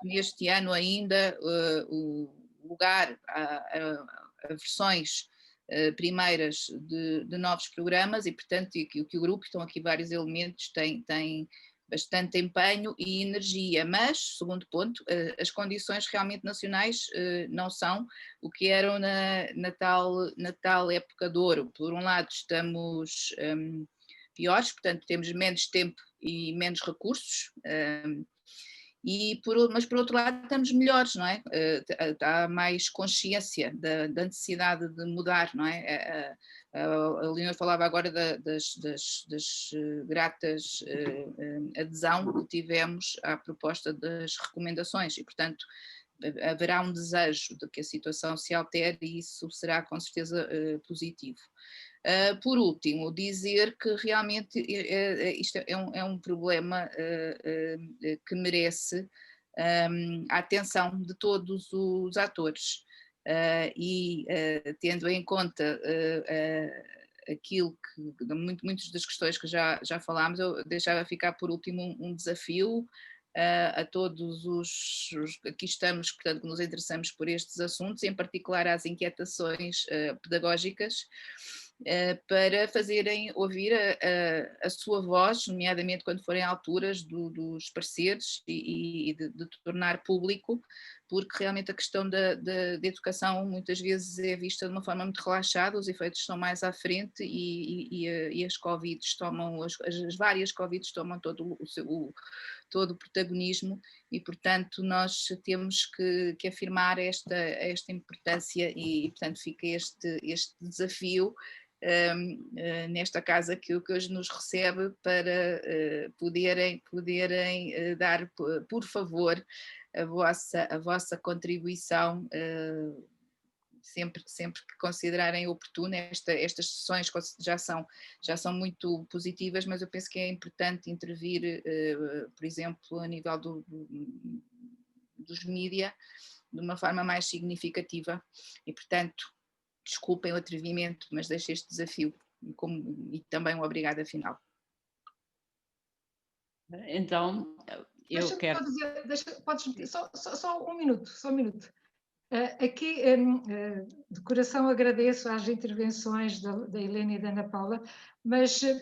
neste ano ainda o lugar a versões primeiras de novos programas e, portanto, que o grupo, estão aqui vários elementos, tem bastante empenho e energia, mas, segundo ponto, as condições realmente nacionais não são o que eram na tal época de ouro. Por um lado estamos piores, portanto temos menos tempo e menos recursos, mas por outro lado estamos melhores, não é? Há mais consciência da necessidade de mudar, não é? A Leonor falava agora das gratas adesão que tivemos à proposta das recomendações e, portanto, haverá um desejo de que a situação se altere e isso será com certeza positivo. Por último, dizer que realmente isto é um problema que merece a atenção de todos os atores e tendo em conta aquilo que, muitas das questões que já falámos, eu deixava ficar por último um desafio a todos os aqui estamos, portanto, que nos interessamos por estes assuntos, em particular às inquietações pedagógicas, para fazerem ouvir a sua voz, nomeadamente quando forem alturas dos pareceres e de tornar público porque realmente a questão da educação muitas vezes é vista de uma forma muito relaxada, os efeitos estão mais à frente e as Covids tomam, as várias Covids tomam todo o protagonismo e, portanto, nós temos que afirmar esta importância e, portanto, fica este desafio nesta casa que hoje nos recebe para poderem dar, por favor, a vossa contribuição sempre que considerarem oportuno. Estas sessões já são muito positivas, mas eu penso que é importante intervir, por exemplo, a nível dos mídia, de uma forma mais significativa e, portanto, desculpem o atrevimento, mas deixo este desafio e também um obrigada final. Então, eu quero... Podes, só um minuto. Aqui, de coração, agradeço às intervenções da Helena e da Ana Paula,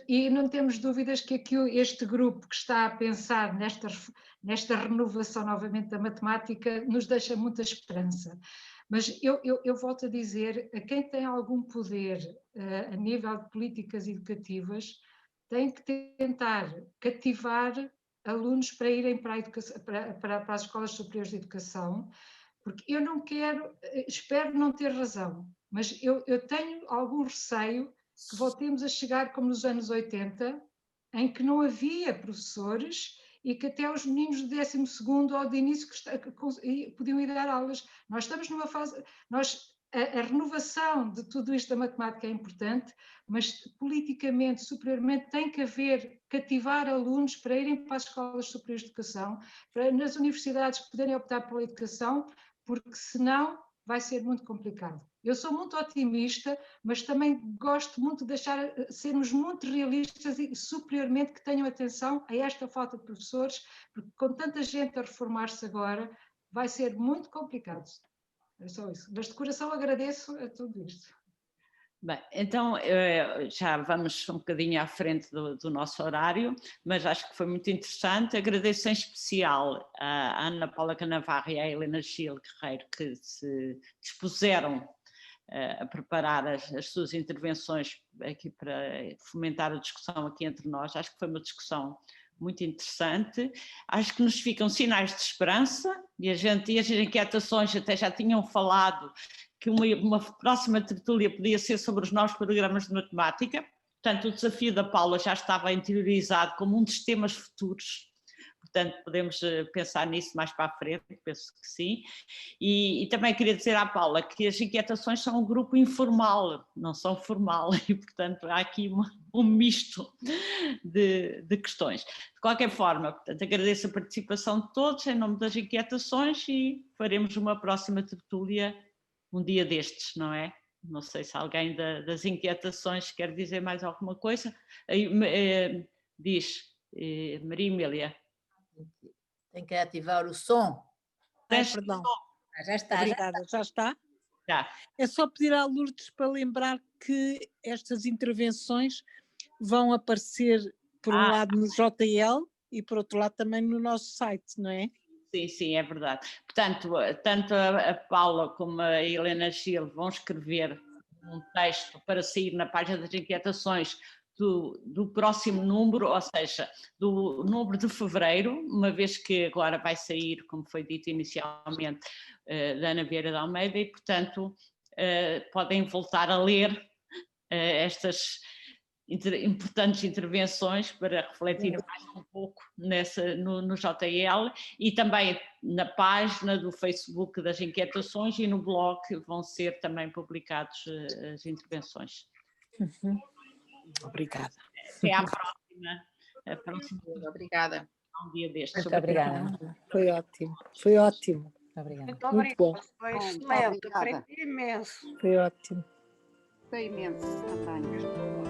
e não temos dúvidas que aqui este grupo que está a pensar nesta renovação novamente da matemática nos deixa muita esperança. Mas eu volto a dizer, a quem tem algum poder a nível de políticas educativas, tem que tentar cativar alunos para irem para as escolas superiores de educação, porque eu não quero, espero não ter razão, mas eu tenho algum receio que voltemos a chegar como nos anos 80, em que não havia professores e que até os meninos do 12º ou de início podiam ir dar aulas. Nós estamos numa fase... A renovação de tudo isto da matemática é importante, mas politicamente, superiormente, tem que haver, cativar alunos para irem para as escolas superiores de educação, para nas universidades poderem optar pela educação, porque senão vai ser muito complicado. Eu sou muito otimista, mas também gosto muito de sermos muito realistas e superiormente que tenham atenção a esta falta de professores, porque com tanta gente a reformar-se agora, vai ser muito complicado. É só isso. Mas de coração agradeço a tudo isto. Bem, então já vamos um bocadinho à frente do nosso horário, mas acho que foi muito interessante. Agradeço em especial a Ana Paula Canavarro e a Helena Gil Guerreiro que se dispuseram a preparar as suas intervenções aqui para fomentar a discussão aqui entre nós. Acho que foi uma discussão muito interessante. Acho que nos ficam sinais de esperança e as inquietações até já tinham falado que uma próxima tertúlia podia ser sobre os novos programas de matemática. Portanto, o desafio da Paula já estava interiorizado como um dos temas futuros. Portanto, podemos pensar nisso mais para a frente, penso que sim. E também queria dizer à Paula que as inquietações são um grupo informal, não são formal, e portanto há aqui um misto de questões. De qualquer forma, portanto, agradeço a participação de todos em nome das inquietações e faremos uma próxima tertúlia um dia destes, não é? Não sei se alguém das inquietações quer dizer mais alguma coisa. Diz, Maria Emília. Tem que ativar o som. Perdão. Já está. Obrigada, já está? Já. É só pedir à Lourdes para lembrar que estas intervenções vão aparecer por um lado no JL e por outro lado também no nosso site, não é? Sim, é verdade. Portanto, tanto a Paula como a Helena Gil vão escrever um texto para sair na página das inquietações do próximo número, ou seja, do número de fevereiro, uma vez que agora vai sair, como foi dito inicialmente, da Ana Vieira de Almeida, e portanto podem voltar a ler estas importantes intervenções para refletir mais um pouco no JL e também na página do Facebook das inquietações e no blog vão ser também publicadas as intervenções. Uhum. Obrigada. Até à próxima. Obrigada. Um dia destes. Muito obrigada. Foi ótimo. Foi ótimo. Obrigada. Muito Muito bom. Foi excelente. Aprendi imenso. Foi ótimo. Foi imenso também.